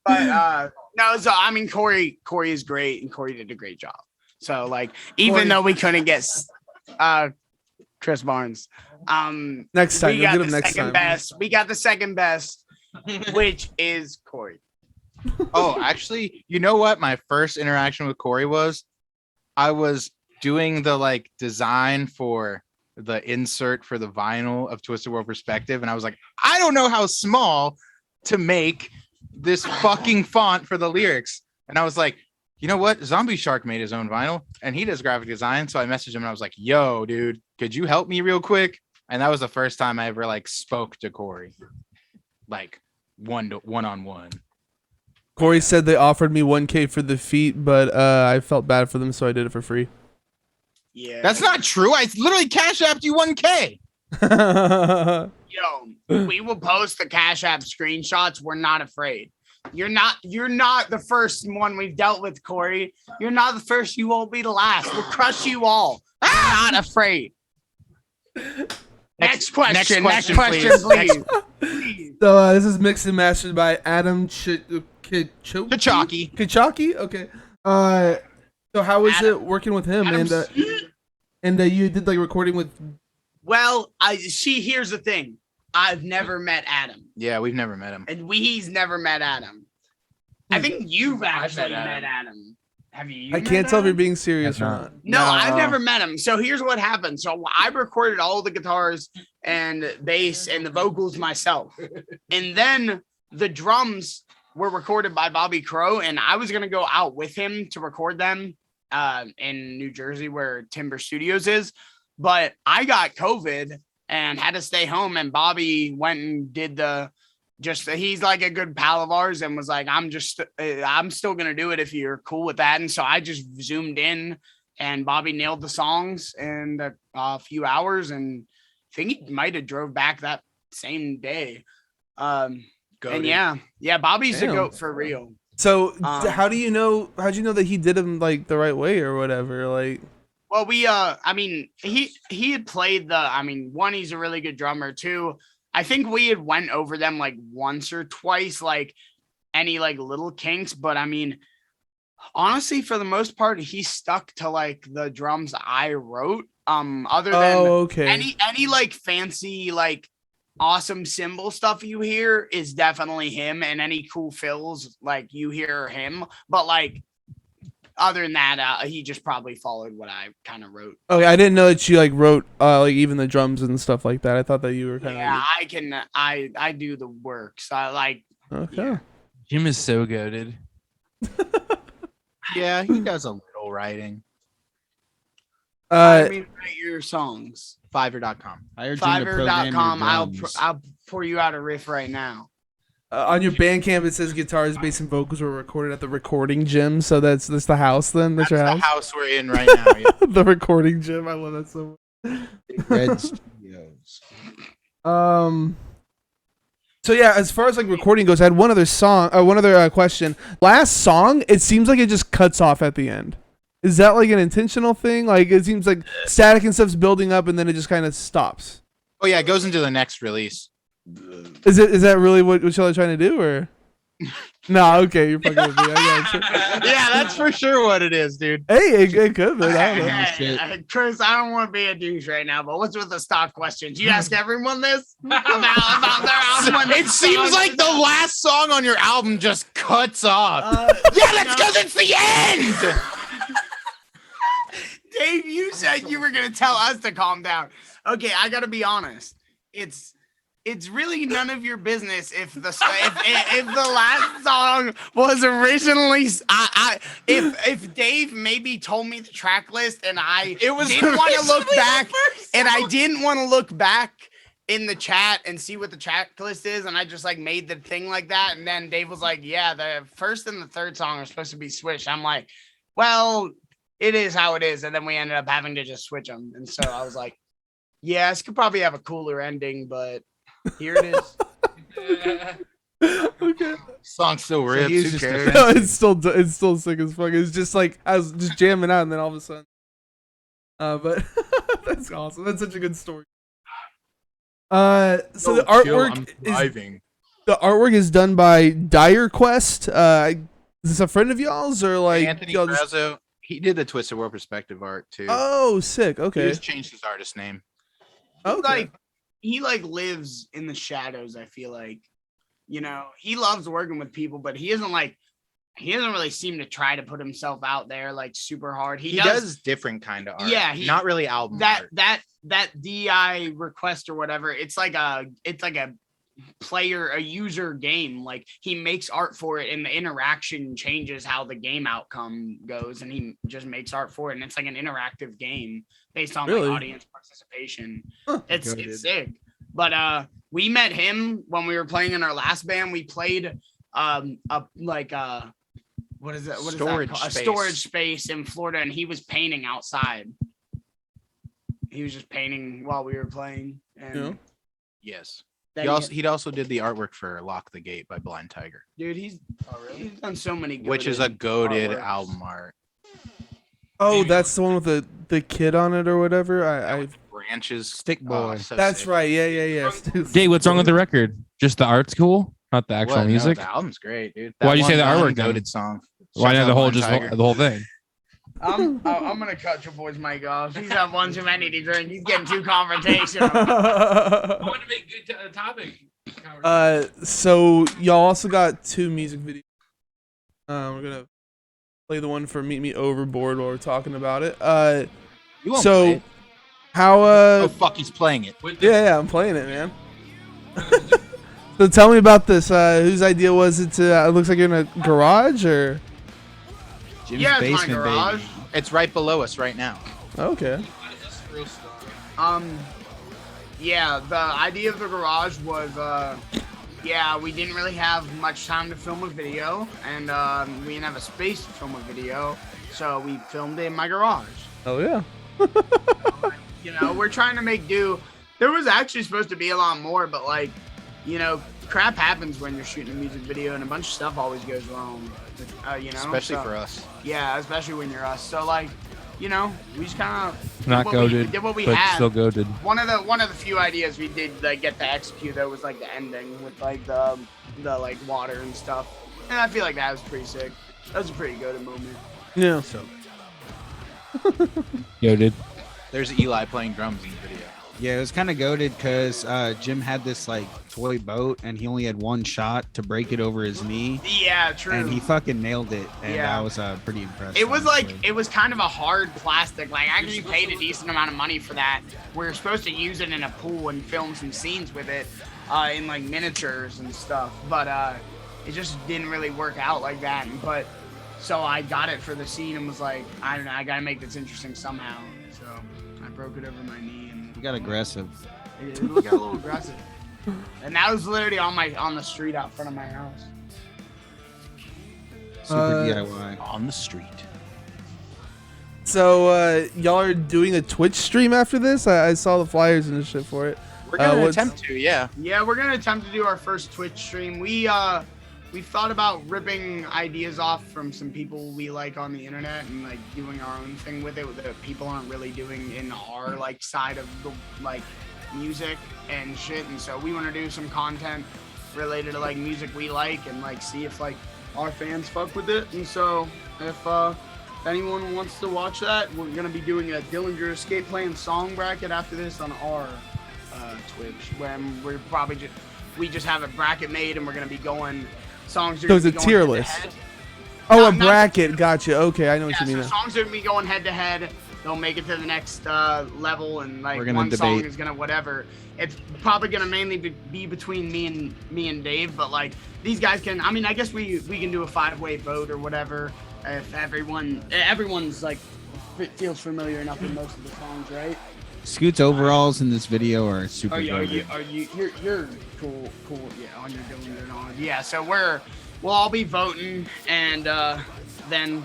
S3: But no, so I mean Corey is great and Corey did a great job. So like even though we couldn't get Chris Barnes,
S1: Next time,
S3: we
S1: you'll
S3: got
S1: get
S3: the
S1: him next
S3: second
S1: time.
S3: best. We got the second best, which is Corey.
S2: Oh, actually, you know what? My first interaction with Corey was I was doing the like design for the insert for the vinyl of Twisted World Perspective, and I was like, I don't know how small to make this fucking font for the lyrics. And I was like, you know what? Zombie Shark made his own vinyl and he does graphic design. So I messaged him and I was like, yo, dude, could you help me real quick? And that was the first time I ever like spoke to Corey, like one-on-one.
S1: Corey said they offered me 1K for the feet, but I felt bad for them, so I did it for free.
S3: Yeah,
S2: That's not true. I literally cash apped you 1K.
S3: Yo, we will post the Cash App screenshots. We're not afraid. You're not the first one we've dealt with, Corey. You're not the first. You won't be the last. We'll crush you all. We're not afraid. Next question, please.
S1: So this is mixed and mastered by Adam Kachaki.
S2: Kachaki.
S1: Okay. So how was it working with him? And you did like recording with.
S3: Well, here's the thing. I've never met Adam,
S2: Yeah, we've never met him.
S3: and he's never met Adam. I think you've actually met Adam. Have you?
S1: I can't tell if you're being serious or
S5: Have
S1: not.
S3: No, I've never met him. So here's what happened. So I recorded all the guitars and bass and the vocals myself. And then the drums were recorded by Bobby Crow, and I was gonna go out with him to record them in New Jersey where Timber Studios is, but I got COVID and had to stay home, and Bobby went and did he's like a good pal of ours and was like, I'm still gonna do it if you're cool with that. And so I just zoomed in, and Bobby nailed the songs in a few hours, and I think he might have drove back that same day. And yeah, Bobby's
S1: Damn.
S3: the GOAT for real.
S1: So how'd you know that he did them like the right way or whatever? Like,
S3: well, he had played one, he's a really good drummer. Two, I think we had went over them like once or twice, like any like little kinks, but I mean, honestly, for the most part, he stuck to like the drums I wrote. Other than any like fancy like awesome cymbal stuff you hear is definitely him, and any cool fills like you hear him, but like other than that, he just probably followed what I kind of wrote.
S1: Okay, I didn't know that you like wrote like even the drums and stuff like that. I thought that you were kind of
S3: I do the work, so I like.
S1: Okay.
S3: Yeah.
S5: Jim is so goated.
S2: Yeah, he does a little writing.
S3: Write your songs.
S2: Fiverr.com.
S3: Fiverr.com. I'll pour you out a riff right now.
S1: On your Bandcamp, it says guitars, bass, and vocals were recorded at the recording gym. So that's the house then. That's your
S2: the
S1: house.
S2: house we're in right now. Yeah.
S1: The recording gym. I love that so much.
S7: Red Studios.
S1: So yeah, as far as like recording goes, I had one other question. Last song, it seems like it just cuts off at the end. Is that like an intentional thing? Like it seems like static and stuff's building up and then it just kind of stops.
S2: Oh yeah, it goes into the next release.
S1: Is that really what y'all are trying to do, or? No, okay, you're fucking with me. I got you.
S2: Yeah, that's for sure what it is, dude.
S1: Hey, it could be. I don't know.
S3: Hey, Chris, I don't want to be a douche right now, but what's with the stock questions? You ask everyone this about their album.
S2: It seems like the last song on your album just cuts off. Yeah, that's because it's the end.
S3: Dave, you said you were gonna tell us to calm down. Okay, I gotta be honest. It's really none of your business if the last song was originally if Dave maybe told me the track list and I didn't want to look back and I didn't want to look back in the chat and see what the track list is, and I just like made the thing like that, and then Dave was like, yeah, the first and the third song are supposed to be switched. I'm like, well, it is how it is, and then we ended up having to just switch them, and so I was like, yeah, this could probably have a cooler ending, but here it is.
S1: Okay.
S2: Song still rips. Who cares?
S1: No, it's still sick as fuck. It's just like I was just jamming out, and then all of a sudden, but that's awesome. That's such a good story. So the artwork is done by Dire Quest. Is this a friend of y'all's or like
S2: Anthony
S1: y'all
S2: Grazzo? He did the Twisted World Perspective art too.
S1: Oh, sick. Okay.
S2: He just changed his artist name.
S1: Okay.
S3: He lives in the shadows. I feel like, he loves working with people, but he doesn't really seem to try to put himself out there like super hard. He does
S2: different kind of art.
S3: Yeah,
S2: not really album art.
S3: That DI request or whatever. It's like a user game. Like he makes art for it, and the interaction changes how the game outcome goes, and he just makes art for it, and it's like an interactive game based on like audience participation.
S1: Huh.
S3: It's sick. But we met him when we were playing in our last band. We played what is that? What
S2: storage
S3: is that called?
S2: space.
S3: A storage space in Florida, and he was painting outside. He was just painting while we were playing. And
S2: Yes.
S3: then
S2: He also did the artwork for Lock the Gate by Blind Tiger,
S3: dude, he's done so many.
S2: which is a goated
S3: artworks.
S2: album art.
S1: Oh, that's the one with the kid on it or whatever. I
S2: Branches.
S4: Stick boy.
S2: So
S1: that's
S2: sick.
S1: right. Yeah.
S5: Dave, what's wrong with the record? Just the art's cool, not the actual
S2: What? No,
S5: music.
S2: the album's great, dude.
S5: Why'd you say the artwork then?
S2: Goated song.
S5: Why
S2: Shout
S5: not the
S2: out
S5: whole
S2: Blind Tiger.
S5: the whole thing?
S3: I'm gonna cut your boy's mic off. He's had one too many to drink. He's getting too confrontational.
S5: I want to make good topic.
S1: So y'all also got 2 music videos. We're gonna play the one for Meet Me Overboard while we're talking about it.
S2: You won't
S1: So
S2: play it.
S1: how
S2: Oh fuck, he's playing it.
S1: yeah, I'm playing it, man. So tell me about this. Whose idea was it to? It looks like you're in a garage, or
S4: Jim's
S3: Yeah, it's my
S4: basement,
S3: garage.
S4: baby.
S2: It's right below us right now.
S1: okay.
S3: Yeah, the idea of the garage was, yeah, we didn't really have much time to film a video, and we didn't have a space to film a video, so we filmed it in my garage.
S1: Oh yeah.
S3: You know, we're trying to make do. There was actually supposed to be a lot more, but like, you know, crap happens when you're shooting a music video, and a bunch of stuff always goes wrong. You know,
S2: Especially for us.
S3: Yeah, especially when you're us. So like, you know, we just kind of
S5: Not goaded,
S3: did what we
S5: but
S3: had.
S5: still goaded.
S3: One of the few ideas we did like get to execute though was like the ending with like the like water and stuff, and I feel like that was pretty sick. That was a pretty good moment.
S1: Yeah.
S2: So
S5: Goaded.
S2: there's Eli playing drums in the video.
S4: Yeah, it was kind of goaded because Jim had this like toy boat and he only had one shot to break it over his knee,
S3: Yeah, true.
S4: and he fucking nailed it. And
S3: Yeah.
S4: I was pretty impressed.
S3: It was like
S4: honestly.
S3: it was kind of a hard plastic. Like I actually paid a decent amount of money for that. We were supposed to use it in a pool and film some scenes with it, in like miniatures and stuff. But it just didn't really work out like that. But so I got it for the scene and was like, I don't know, I gotta make this interesting somehow. So I broke it over my knee and
S4: You got aggressive.
S3: it got a little aggressive. And that was literally on the street out front of my house.
S4: Super DIY.
S2: On the street.
S1: So y'all are doing a Twitch stream after this? I saw the flyers and the shit for it.
S2: We're gonna
S1: what's-
S2: attempt to, yeah.
S3: Yeah, we're gonna attempt to do our first Twitch stream. We thought about ripping ideas off from some people we like on the internet and like doing our own thing with it that people aren't really doing in our like side of the like music and shit. And so we want to do some content related to like music we like and like see if like our fans fuck with it. And so if anyone wants to watch that, we're gonna be doing a Dillinger Escape Plan song bracket after this on our Twitch, when we're probably we just have a bracket made and we're gonna be going songs.
S1: So it's a tier list. Oh,
S3: No,
S1: a
S3: not-
S1: bracket. Gotcha. Okay, I know what
S3: Yeah,
S1: you mean.
S3: so
S1: now.
S3: songs are gonna be going head to head. They'll make it to the next level, and like
S4: We're gonna
S3: one song
S4: debate.
S3: is gonna whatever. It's probably gonna mainly be between me and Dave, but like these guys can. I mean, I guess we can do a 5-way vote or whatever if everyone's like feels familiar enough with most of the songs, right?
S4: Scoot's overalls in this video are super
S3: Are you
S4: goated.
S3: you're cool yeah on your Dillinger and all. Yeah, so we'll all be voting, and then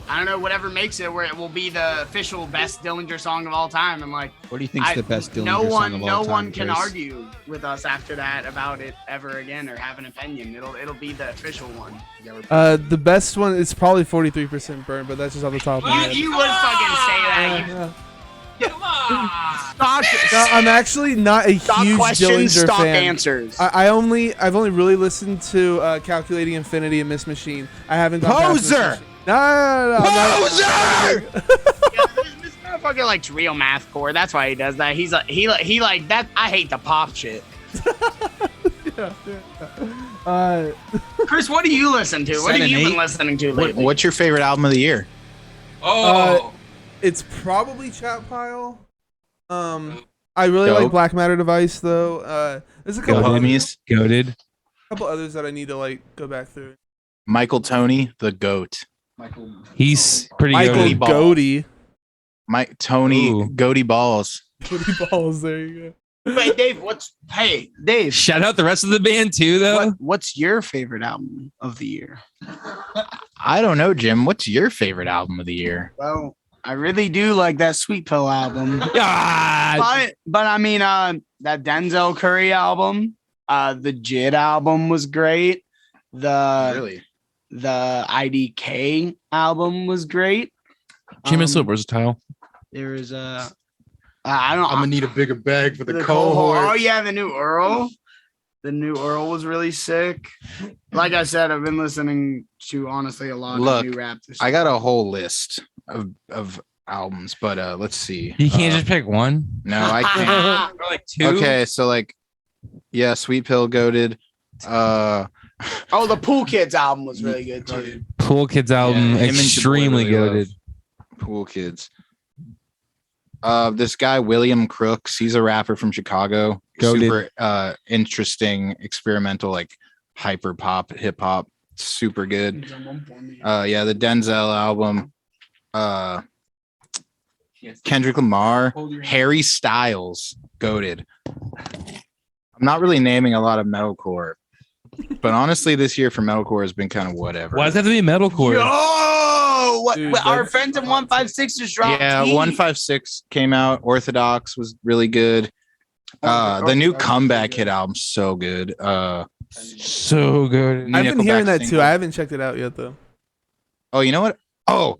S3: I don't know, whatever makes it where it will be the official best Dillinger song of all time. And like,
S4: What do you think's the best Dillinger
S3: no
S4: song
S3: one
S4: of all
S3: no
S4: time,
S3: one can
S4: Chris?
S3: argue with us after that about it ever again or have an opinion. It'll be the official one.
S1: The best one is probably 43% burn, but that's just off the top of my head.
S3: You would fucking say that.
S1: Yeah.
S3: Stock,
S1: No, I'm actually not a
S3: stock
S1: huge
S3: questions,
S1: Dillinger
S3: stock
S1: fan.
S3: answers.
S1: I've only really listened to Calculating Infinity and Miss Machine. I haven't gone past Miss
S2: Poser!
S1: Machine. No, I'm not-
S3: Yeah, this motherfucker likes real mathcore. That's why he does that. He like that. I hate the pop shit. Chris, what do you listen to? What have you been listening to lately?
S2: What's your favorite album of the year?
S1: It's probably Chat Pile. I really like
S2: Dope.
S1: Black Matter Device though. There's a couple
S2: Homies.
S5: Goaded.
S1: others that I need to like go back through.
S2: Michael Tony, the GOAT.
S5: He's pretty
S1: Michael
S5: goated.
S2: Ball.
S1: Goaty.
S2: Mike Tony,
S5: Ooh.
S2: Goaty Balls.
S1: Goaty balls. There you go.
S3: Wait, Dave, Dave,
S5: Shout out the rest of the band too, though.
S3: what's your favorite album of the year?
S2: I don't know, Jim. What's your favorite album of the year?
S3: Well, I really do like that Sweet Pill album.
S5: Ah,
S3: But I mean, that Denzel Curry album, the JID album was great.
S2: Really?
S3: The IDK album was great.
S5: Jim is so versatile.
S3: There is I don't.
S2: I'm gonna need a bigger bag for the,
S3: the
S2: cohort.
S3: Oh yeah, the new Earl. The new Earl was really sick. Like I said, I've been listening to honestly a lot
S2: Look,
S3: of new rap. This
S2: I got a whole list of albums, but let's see.
S5: You can't just pick one.
S2: No, I can't.
S5: Or like two.
S2: Okay, so like, yeah, Sweet Pill, Goated.
S3: Oh, the Pool Kids album was really good too.
S5: Pool Kids album,
S2: Yeah, him and your boy
S5: extremely
S2: really love
S5: goaded.
S2: Pool Kids. This guy William Crooks, he's a rapper from Chicago.
S4: Goated.
S2: super interesting, experimental, like hyper pop, hip hop. Super good. Yeah, the Denzel album. Kendrick Lamar, Harry Styles, goated. I'm not really naming a lot of metalcore, but honestly, this year for metalcore has been kind of whatever.
S5: Why does that have to be metalcore?
S3: Yo,
S1: Dude,
S3: our
S1: that's
S3: friends in
S1: hot
S3: 156 just dropped.
S2: Yeah,
S3: heat.
S2: 156 came out. Orthodox was really good. The new Comeback Kid album's so good.
S5: So good.
S2: new
S1: I've been
S2: Nickelback
S1: hearing that too.
S2: single.
S1: I haven't checked it out yet though.
S2: Oh, you know what? Oh,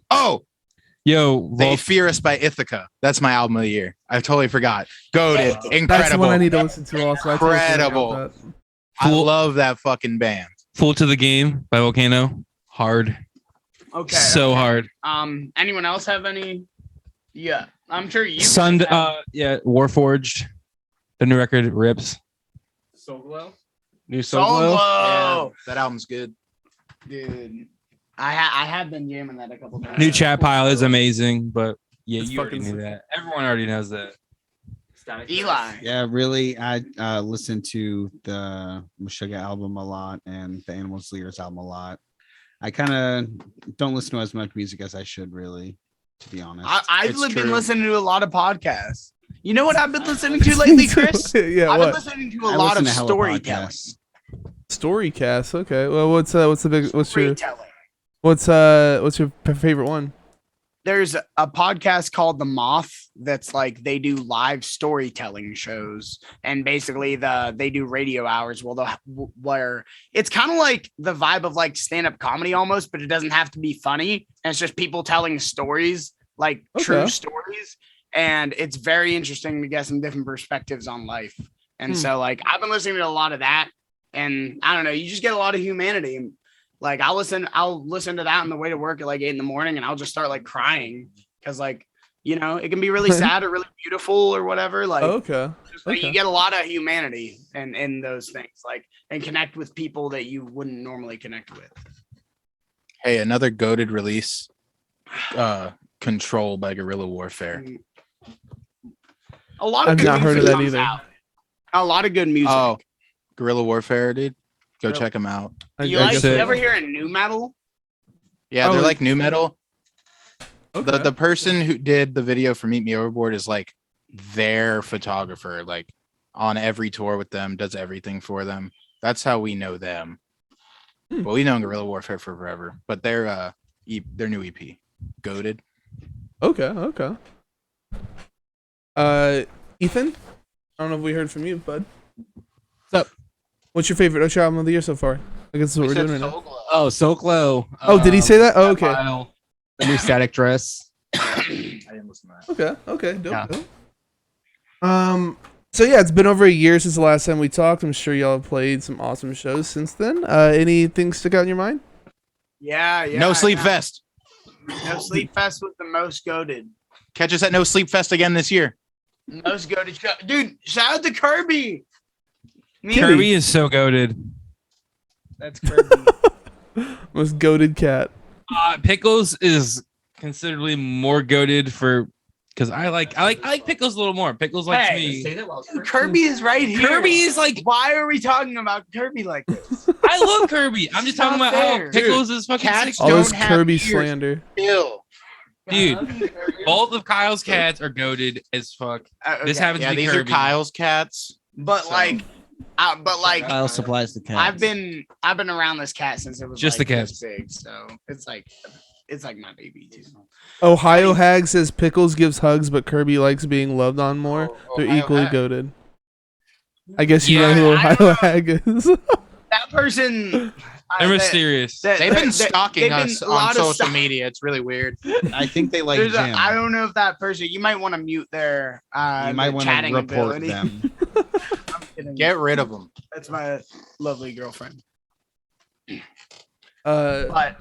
S5: Yo,
S2: They
S5: Vault,
S2: Fear Us by Ithaca. That's my album of the year. I totally forgot. Goated.
S1: That's the
S2: Incredible.
S1: one I need to listen to also. I totally forgot
S2: Incredible.
S1: about that.
S2: I
S5: Fool-
S2: love that fucking band.
S5: Full to the Game by Volcano. Hard.
S3: Okay.
S5: So
S3: okay.
S5: hard.
S3: Anyone else have any? Yeah, I'm sure you.
S5: Sun.
S3: guys have-
S5: Yeah. Warforged. The new record rips.
S6: New
S3: Soul
S6: Solo.
S3: Glow.
S2: That album's good.
S3: Dude. I have been jamming that a couple times.
S5: New Chat Pile is amazing, but yeah,
S1: It's
S5: you already
S1: fucking
S5: knew
S1: sick.
S5: that. Everyone already knows that.
S3: Eli.
S4: Yeah, really. I listened to the Meshuggah album a lot and the Animals Leaders album a lot. I kind of don't listen to as much music as I should, really, to be honest.
S3: I've
S2: It's
S3: been
S2: true.
S3: listening to a lot of podcasts. You know what I've been listening to lately, Chris?
S1: Yeah,
S3: I've been
S1: what?
S3: listening to a
S4: I
S3: lot
S4: listen
S3: of
S4: to hella
S3: storytelling.
S4: podcasts.
S1: Storycast. Okay. Well, what's the big? What's your
S3: Storytelling.
S1: favorite one?
S3: There's a podcast called The Moth that's like they do live storytelling shows, and basically they do radio hours. Where it's kind of like the vibe of like stand-up comedy almost, but it doesn't have to be funny. And it's just people telling stories, like true
S1: Okay.
S3: stories, and it's very interesting to get some different perspectives on life. And
S1: Hmm.
S3: so like I've been listening to a lot of that, and I don't know, you just get a lot of humanity. Like I'll listen to that on the way to work at like 8 a.m, and I'll just start like crying because like, you know, it can be really sad or really beautiful or whatever. Like,
S1: Okay.
S3: just, like,
S1: okay.
S3: you get a lot of humanity in those things, like, and connect with people that you wouldn't normally connect with.
S2: Hey, another goated release. Control by Guerrilla Warfare.
S3: A lot of
S1: I've
S3: good
S1: not heard of
S3: music
S1: that
S3: comes
S1: either.
S3: out. A lot of good music.
S2: Oh, Guerrilla Warfare, dude. Go
S3: Really?
S2: check them out.
S3: you
S1: I
S3: like?
S1: guess
S3: You
S5: it-
S3: ever hear a new metal?
S2: Yeah,
S1: Oh,
S2: they're
S1: like-
S2: like new metal.
S1: Okay.
S2: The person who did the video for Meet Me Overboard is like their photographer, like on every tour with them, does everything for them. That's how we know them.
S1: Hmm.
S2: But we know Guerrilla Warfare for forever. But their new EP, goated.
S1: Okay. Ethan, I don't know if we heard from you, bud.
S6: What's up?
S1: What's your favorite album of the year so far? I guess that's what we're doing right now.
S6: Oh, So Glow.
S1: Oh, did he say that? Oh, okay.
S6: The new Static Dress.
S2: I didn't listen to that.
S1: Okay. Dope.
S6: Yeah.
S1: dope. So yeah, it's been over a year since the last time we talked. I'm sure y'all have played some awesome shows since then. Anything stick out in your mind?
S3: Yeah.
S2: No Sleep
S3: yeah.
S2: Fest.
S3: No Sleep Fest was the most goated.
S2: Catch us at No Sleep Fest again this year.
S3: Most goated show. Dude, shout out to Kirby.
S5: Kirby is so goaded.
S3: That's Kirby.
S1: Most goated cat.
S5: Pickles is considerably more goaded for because I like Pickles a little more. Pickles likes
S3: Hey,
S5: me.
S3: Dude, Kirby is right here.
S5: Kirby is like
S3: Why are we talking about Kirby like this?
S5: I love Kirby. I'm just talking
S3: not
S5: about how
S3: fair.
S5: Pickles is fucking
S2: Cats
S5: sick.
S1: All this
S2: Don't have
S1: Kirby
S2: ears.
S1: slander.
S2: Ew.
S5: Dude, both of Kyle's cats are goaded as fuck. This
S3: Okay.
S5: happens
S2: Yeah,
S5: to be
S2: these
S5: Kirby.
S2: are Kyle's cats.
S3: But
S2: So-
S3: like,
S7: Kyle supplies the cat.
S3: I've been around this cat since it was
S5: Just
S3: like,
S5: the
S3: this
S5: cats.
S3: big, so it's like my baby too.
S1: Ohio Hag says Pickles gives hugs, but Kirby likes being loved on more.
S2: Oh,
S1: They're
S2: Ohio
S1: equally
S2: Hag.
S1: goated. I guess you
S5: Yeah,
S1: know who
S3: I don't
S1: Ohio
S3: know.
S1: Hag is.
S3: That person,
S5: They're mysterious.
S2: They've been stalking
S3: they've been
S2: us
S3: a
S2: on
S3: lot of
S2: social
S3: stalk-
S2: media. It's really weird.
S4: I think they like
S3: There's
S4: Jim.
S3: I don't know if that person. You might want to mute their.
S4: You might want to
S3: chatting
S4: report
S3: ability.
S4: them.
S3: I'm kidding.
S2: Get rid of them.
S3: That's my lovely girlfriend.
S1: Uh,
S3: But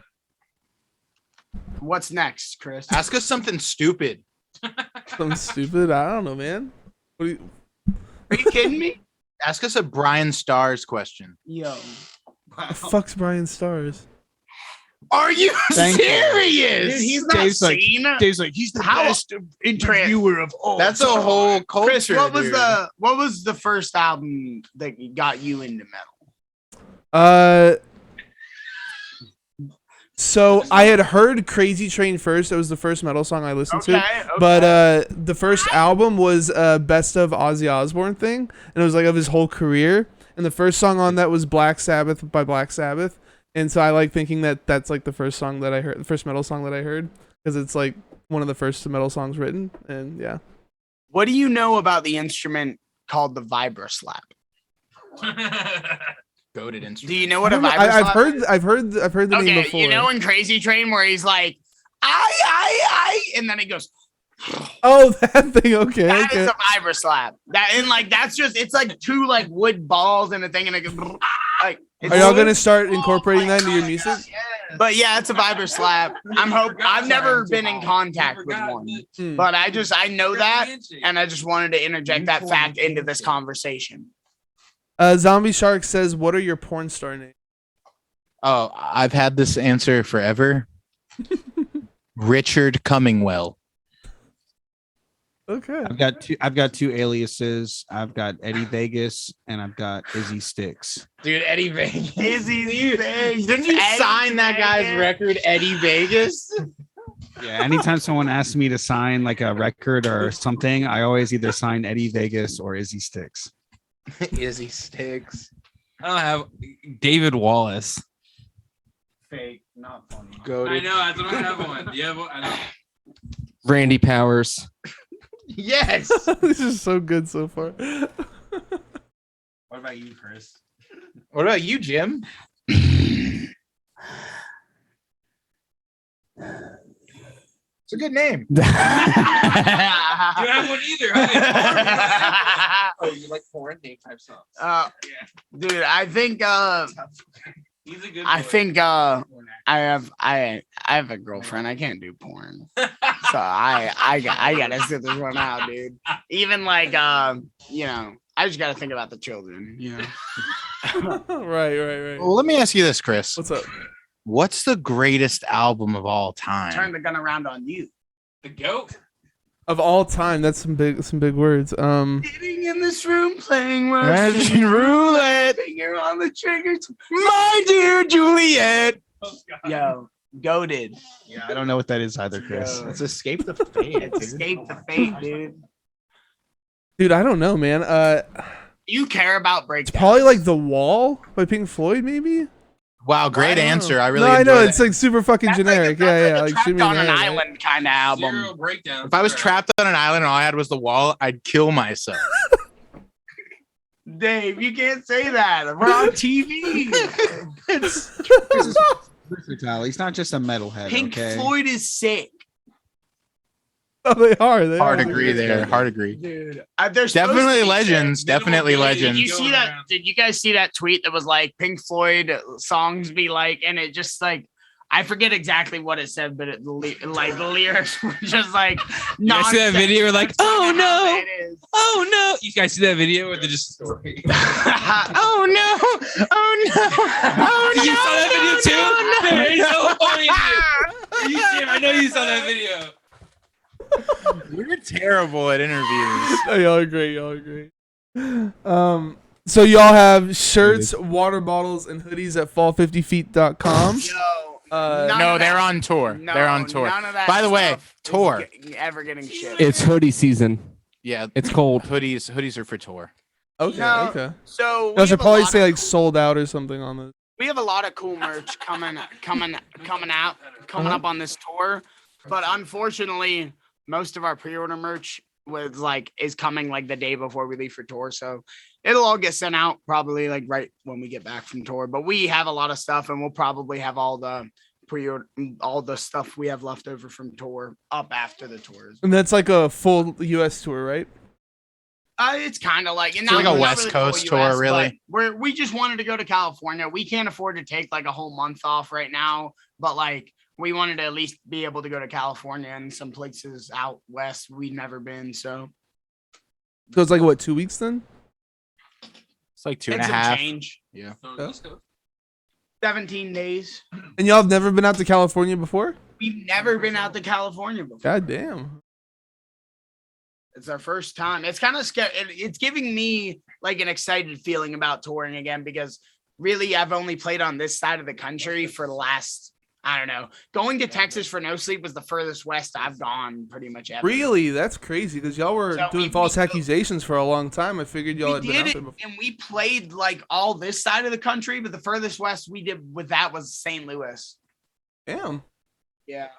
S3: what's next, Chris?
S2: Ask us something stupid.
S1: something stupid. I don't know, man. What do you,
S3: Are you kidding me?
S2: Ask us a Brian Stars question.
S3: Yo.
S1: the fuck's Brian Stars?
S2: Are you
S4: Thank you.
S2: serious?
S3: Dude, he's that
S4: Dave's like,
S3: scene?
S4: he's the
S3: How-
S4: best interviewer of all.
S2: That's a whole culture.
S3: Chris, what was
S2: dude.
S3: the first album that got you into metal?
S1: So I had heard Crazy Train first. It was the first metal song I listened to. But the first album was Best of Ozzy Osbourne thing, and it was like of his whole career. And the first song on that was Black Sabbath by Black Sabbath. And so I like thinking that that's like the first song that I heard, the first metal song that I heard, because it's like one of the first metal songs written. And yeah.
S3: What do you know about the instrument called the vibroslap?
S2: Goated instrument.
S3: Do you know what a vibroslap
S1: I've heard the name
S3: Okay,
S1: before.
S3: you know in Crazy Train where he's like, I, and then he goes,
S1: Oh, that thing. Okay.
S3: that
S1: okay.
S3: is a vibroslap. That and like that's just it's like two like wood balls and a thing and it goes like.
S1: Are y'all gonna start incorporating that into your music?
S3: But yeah, it's a vibroslap. I've never been in contact with one, but I know that, and I just wanted to interject that fact into this conversation.
S1: Zombie Shark says, "What are your porn star names?"
S2: Oh, I've had this answer forever. Richard Cummingwell.
S1: Okay.
S4: I've got two aliases. I've got Eddie Vegas and I've got Izzy Sticks.
S2: Dude, Eddie Vegas.
S3: Izzy Vegas.
S2: Didn't you
S3: Eddie
S2: sign that guy's
S3: Vegas.
S2: record, Eddie Vegas?
S4: Yeah, anytime someone asks me to sign like a record or something, I always either sign Eddie Vegas or Izzy Sticks.
S2: Izzy Sticks.
S5: I don't have David Wallace.
S3: Fake, not funny.
S2: Goated.
S5: I don't have one. Yeah, I know.
S6: Randy Powers.
S2: Yes.
S1: This is so good so far.
S5: What about you, Chris?
S2: What about you, Jim? It's a good name.
S5: You have one either.
S6: Oh, you like foreign name type songs?
S3: Dude, I think
S5: He's a good.
S3: I think I have a girlfriend. I can't do porn. So I gotta sit this one out, dude. Even like you know, I just gotta think about the children, you know.
S1: Right.
S2: Well, let me ask you this, Chris.
S1: What's up?
S2: What's the greatest album of all time?
S3: Turn the gun around on you.
S5: The goat.
S1: Of all time, that's some big words.
S3: Sitting in this room playing
S2: Russian roulette.
S3: Finger on the trigger.
S2: My dear Juliet.
S3: Yo, goated.
S4: Yeah, I don't know what that is either, Chris.
S2: Let's escape the fate.
S3: It's escape the fate, dude.
S1: Dude, I don't know, man.
S3: You care about breakdowns.
S1: Probably like The Wall by Pink Floyd, maybe.
S2: Wow, great answer. I really
S1: No, I know
S2: enjoyed
S1: it's
S2: that.
S1: like super fucking generic. Yeah. Like
S3: Trapped
S1: shoot me
S3: on
S1: in the
S3: an
S1: head, right?
S3: island kind of album.
S5: Zero breakdown.
S2: If I was trapped on an island and all I had was the wall, I'd kill myself.
S3: Dave, you can't say that. We're on TV.
S4: Versatile. He's not just a metalhead.
S3: Pink
S4: okay?
S3: Floyd is sick,
S1: Oh, they are. They
S2: Hard
S1: are.
S2: agree there. Hard agree.
S3: dude. They're supposed
S2: Definitely
S3: to be
S2: legends.
S3: sick.
S2: Definitely
S3: Did
S2: legends.
S3: you see that? Did you guys see that tweet that was like Pink Floyd songs be like, and it just like I forget exactly what it said, but it like the lyrics were just like.
S5: You guys see that video? You're like, oh no,
S3: It is.
S5: oh no. You guys see that video where they're just.
S2: Oh no! Oh no! Oh
S5: You saw that video too?
S2: no,
S5: It's so funny. Dude. I know you saw that video.
S2: You're terrible at interviews.
S1: Oh, y'all are great. So y'all have shirts, water bottles, and hoodies at fallfiftyfeet.com.
S3: Yo,
S2: No, they're on tour.
S3: no,
S2: They're on tour.
S3: none of that
S2: By the way,
S3: stuff is
S2: tour.
S3: ever getting shipped.
S6: It's hoodie season.
S2: Yeah,
S6: It's cold.
S2: hoodies are for tour.
S1: Okay.
S3: No.
S1: Okay.
S3: So
S1: Y'all
S3: we
S1: should
S3: have a
S1: probably
S3: lot
S1: say
S3: of
S1: like sold out or something on this.
S3: we have a lot of cool merch coming up on this tour, but unfortunately most of our pre-order merch is coming like the day before we leave for tour, so it'll all get sent out probably like right when we get back from tour. But we have a lot of stuff, and we'll probably have all the stuff we have left over from tour up after the tours.
S1: And that's like a full U.S. tour, right?
S3: It's kind of like,
S2: like a West Coast tour, really.
S3: We just wanted to go to California. We can't afford to take like a whole month off right now, but like we wanted to at least be able to go to California and some places out west we'd never been. So
S1: it's like what, 2 weeks then?
S2: It's like two and a
S3: some
S2: half.
S3: change.
S2: Yeah.
S3: 17 days.
S1: And y'all have never been out to California before?
S3: We've never been out to California before.
S1: God damn.
S3: It's our first time. It's kind of scary. It's giving me like an excited feeling about touring again because really I've only played on this side of the country for the last, I don't know. Going to Texas for No Sleep was the furthest west I've gone pretty much ever.
S1: Really? That's crazy because y'all were
S3: So
S1: doing false accusations for a long time. I figured y'all had been out there before.
S3: And we played like all this side of the country, but the furthest west we did with that was St. Louis.
S1: Damn.
S3: Yeah.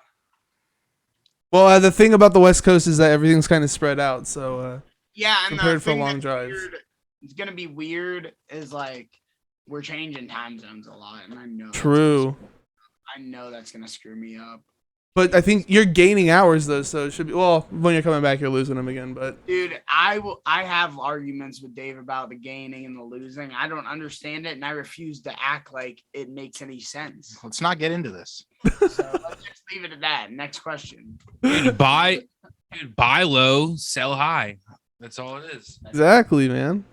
S1: Well, the thing about the West Coast is that everything's kind of spread out. So
S3: Yeah, and
S1: prepared
S3: the
S1: for
S3: thing
S1: long
S3: that's
S1: drives.
S3: weird- It's gonna be weird is like we're changing time zones a lot, and I know
S1: True.
S3: I know that's gonna screw me up.
S1: But I think you're gaining hours though, so it should be. Well, when you're coming back, you're losing them again. But
S3: Dude, I have arguments with Dave about the gaining and the losing. I don't understand it, and I refuse to act like it makes any sense.
S2: Let's not get into this.
S3: So let's just leave it at that. Next question.
S5: Buy low, sell high. That's all it is.
S1: exactly, man.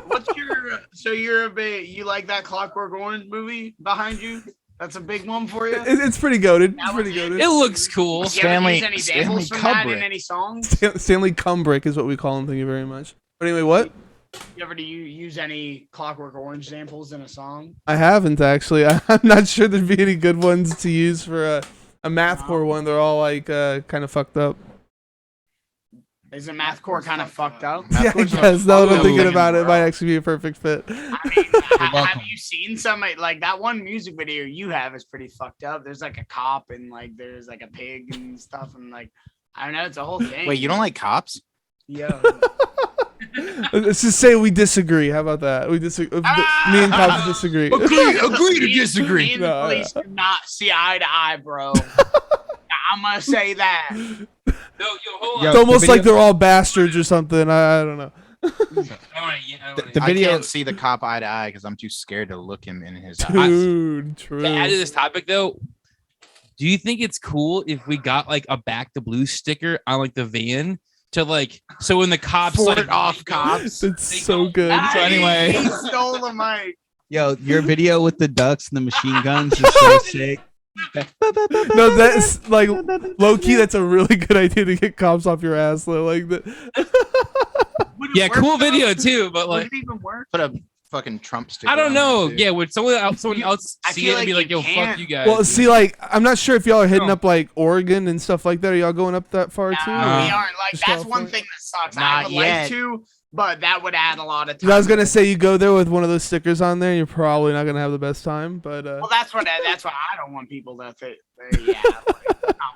S3: What's your so you like that Clockwork Orange movie behind you? That's a big one for you.
S1: It's pretty goated. It's
S3: That
S1: pretty
S3: was it?
S1: goated.
S5: It looks cool.
S3: You ever
S2: Stanley-
S3: use any
S2: Stanley
S3: samples from that in
S2: Kubrick.
S3: any songs?
S1: Stanley Kubrick is what we call him. Thank you very much. But anyway, what?
S3: Do you use any Clockwork Orange samples in a song?
S1: I haven't actually. I'm not sure there'd be any good ones to use for a mathcore one. They're all like kind of fucked up.
S3: Isn't mathcore kind of fucked up?
S1: Yeah, I
S2: Mathcore's not
S1: guess. Now that I'm
S5: fucked
S1: thinking
S5: up.
S1: about it, it might actually be a perfect fit.
S3: I mean, have
S7: welcome.
S3: you seen some like that one music video you have is pretty fucked up? There's like a cop and like there's like a pig and stuff and like I don't know, it's a whole thing.
S2: Wait, you don't like cops?
S3: Yeah.
S1: Let's just say we disagree. How about that? We disagree. Me and Cops disagree.
S5: Agree to disagree.
S3: Me and the
S1: No,
S3: police do not see eye to eye, bro. I'm gonna say that.
S5: No, yo, hold
S4: Yo,
S1: It's almost
S4: the
S1: like
S4: video-
S1: they're all bastards or something. I don't know.
S4: The
S2: I
S4: video-
S2: can't see the cop eye to eye because I'm too scared to look him in his eyes.
S1: Dude, true.
S5: To add to this topic though, do you think it's cool if we got like a back to blue sticker on like the van to like so when the cops
S2: Fort
S5: like
S2: off cops.
S1: It's
S5: They
S1: so
S5: don't-
S1: good.
S3: Ah,
S4: So anyway-
S3: he stole the mic.
S4: Yo, your video with the ducks and the machine guns is so sick.
S1: No, that's like low key. That's a really good idea to get cops off your ass though. Like that.
S3: Would it
S5: Yeah,
S3: work,
S5: cool
S3: though?
S5: video too, but
S3: Would
S5: like
S3: it even work?
S2: Put a fucking Trump sticker.
S5: I don't
S2: on there,
S5: know.
S2: too.
S5: Yeah, would someone else
S3: I
S5: see
S3: feel
S5: it and be
S3: like
S5: like,
S3: you
S5: "Yo, fuck
S3: can't.
S5: you guys"?
S1: Well, see, like I'm not sure if y'all are hitting
S5: No.
S1: up like Oregon and stuff like that. Are y'all going up that far too?
S3: No,
S1: or-
S3: we aren't. Like
S1: Just
S3: that's one
S1: California?
S3: thing that sucks. I
S2: Not
S3: would
S2: yet.
S3: like to, but that would add a lot of time.
S1: 'Cause I was gonna say you go there with one of those stickers on there, you're probably not gonna have the best time. But
S3: Well, that's why I don't want people to think. Yeah, like, not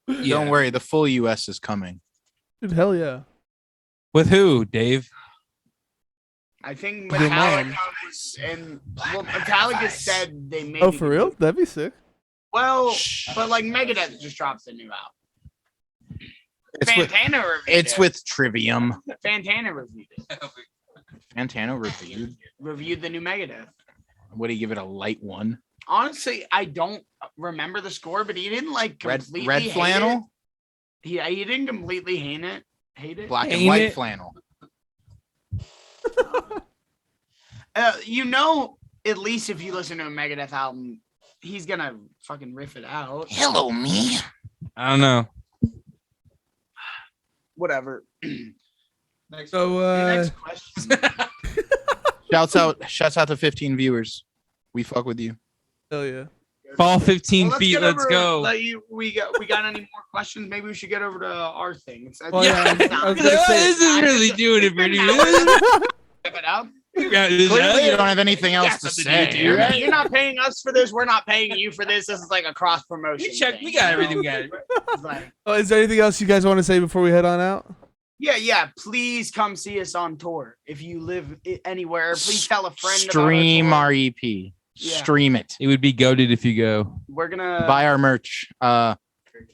S3: worth
S5: Yeah.
S2: Don't worry, the full U.S. is coming.
S1: dude, hell yeah.
S5: With who, Dave?
S3: I think
S1: Your
S3: Metallica
S1: mom.
S3: was, and well, Metallica said they made.
S1: Oh, for real? That'd be sick.
S3: Well, but like Megadeth just dropped the new album.
S2: It's with
S3: Fantana reviewed
S2: it's
S3: it.
S2: with Trivium.
S3: Fantana reviewed it.
S2: Fantano reviewed.
S3: Reviewed the new Megadeth.
S2: Would he give it a light one?
S3: Honestly, I don't remember the score, but he didn't like
S2: Red
S3: completely
S2: red
S3: hate
S2: flannel,
S3: it. He didn't completely hate it. Hate it.
S2: black and
S5: Ain't
S2: white
S5: it?
S2: flannel.
S3: You know, at least if you listen to a Megadeth album, he's gonna fucking riff it out.
S2: Hello, me.
S5: I don't know.
S3: Whatever.
S1: So
S3: Next question.
S2: Shouts out to 15 viewers. We fuck with you.
S1: hell yeah.
S5: Fall 15
S3: Well,
S5: feet.
S3: get
S5: Let's
S3: over-
S5: go.
S3: Like we got any more questions? Maybe we should get over to our thing. It's,
S1: Oh, yeah, I was gonna say-
S5: This is really doing it pretty good.
S3: Wrap it up.
S2: Clearly, you don't have anything else to say.
S3: You're, you're not paying us for this. We're not paying you for this. This is like a cross promotion.
S5: We got everything. We got it.
S3: It's like,
S1: Oh, is there anything else you guys want to say before we head on out?
S3: yeah. Please come see us on tour. If you live anywhere, please tell a friend.
S2: Stream
S3: about our
S2: our
S3: tour.
S2: EP.
S3: Yeah.
S2: Stream it.
S5: It would be goaded if you go.
S3: We're gonna
S2: Buy our merch.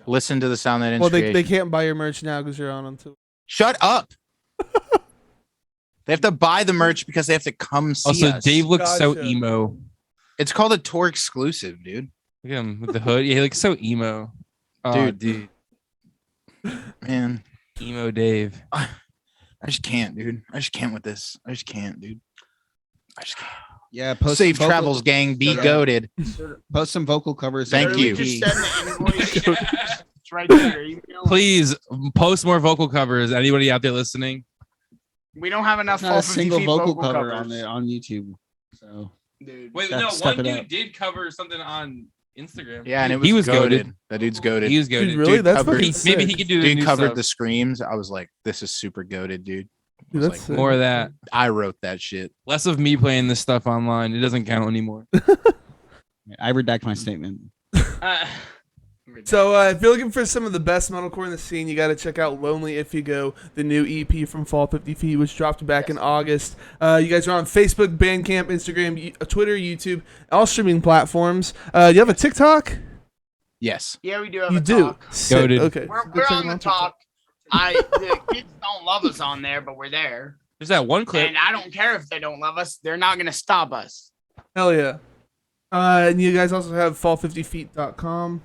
S2: Listen to the sound that
S1: Well, they
S2: creation.
S1: can't buy your merch now because you're on tour.
S2: Shut up. They have to buy the merch because they have to come see
S5: Also,
S2: us.
S5: Dave looks so
S1: Gotcha.
S5: emo.
S2: It's called a tour exclusive, dude.
S5: Look at him with the hood. Yeah, he looks so emo. Oh,
S2: Dude. Man,
S5: emo Dave.
S2: I just can't, dude. I just can't with this. I just can't, dude. I just can't.
S4: Yeah, post
S2: Safe
S4: some vocal-
S2: travels, gang. Be
S4: Yeah.
S2: goaded.
S4: Post some vocal covers.
S2: Thank
S3: Literally
S2: you.
S3: Just send the invoice. It's right there. Email.
S5: Please post more vocal covers. Anybody out there listening?
S3: We don't have enough
S4: Not a
S3: fall 50
S4: single
S3: feet
S4: vocal
S3: vocal
S4: cover
S3: covers.
S4: on YouTube. So
S3: Dude.
S5: Wait,
S4: Step-
S5: no,
S4: step
S5: one
S4: it
S5: dude
S4: up.
S5: did cover something on Instagram.
S2: Yeah, and it was,
S5: he was
S2: goaded.
S5: goated.
S2: That dude's goaded.
S5: He was
S1: Dude,
S5: goaded.
S1: really?
S2: Dude
S1: That's
S2: covered-
S1: fucking
S5: Maybe
S1: sick.
S5: he could do the
S2: Dude
S5: new
S2: covered
S5: stuff.
S2: the screams. I was like, this is super goaded, dude. I
S1: Dude,
S2: was
S1: that's
S2: like,
S1: sick.
S5: More of that.
S2: I wrote that shit.
S5: Less of me playing this stuff online. It doesn't count anymore.
S4: I redact my statement.
S1: So if you're looking for some of the best metalcore in the scene, you got to check out Lonely If You Go, the new EP from Fall 50 Feet, which dropped back in August. You guys are on Facebook, Bandcamp, Instagram, Twitter, YouTube, all streaming platforms. You have a TikTok?
S2: Yes.
S3: Yeah, we do have
S1: You
S3: a
S1: do?
S3: talk.
S1: Sick.
S5: Goated.
S1: Okay.
S3: We're,
S1: Go
S3: we're
S1: check
S3: on
S1: them
S3: the
S1: out TikTok.
S3: talk. The kids don't love us on there, but we're there.
S5: There's that one clip.
S3: And I don't care if they don't love us. They're not going to stop us.
S1: Hell yeah. And you guys also have fallfiftyfeet.com.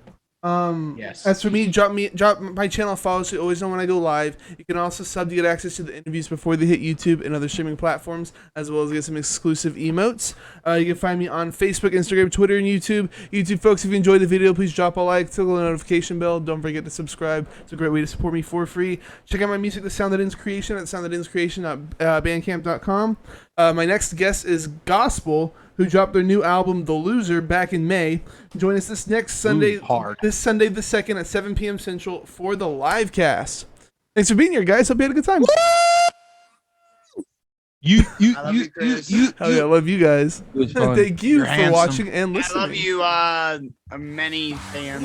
S2: Yes.
S1: As for me, drop my channel follow so you always know when I go live. You can also sub to get access to the interviews before they hit YouTube and other streaming platforms, as well as get some exclusive emotes. You can find me on Facebook, Instagram, Twitter, and YouTube. YouTube folks, if you enjoyed the video, please drop a like, tickle the notification bell. Don't forget to subscribe. It's a great way to support me for free. Check out my music, The Sound That Ends Creation, at soundthatenscreation.bandcamp.com. My next guest is Gospel, who dropped their new album, The Loser, back in May. Join us this next Sunday,
S2: hard.
S1: this Sunday the 2nd at 7 p.m. Central for the live cast. Thanks for being here, guys. Hope you had a good time.
S3: I love you, Chris.
S1: Hell yeah, I love you guys.
S5: It was fun.
S1: Thank you
S2: You're
S1: for
S2: handsome.
S1: watching and
S3: I
S1: listening.
S3: love you, many fans.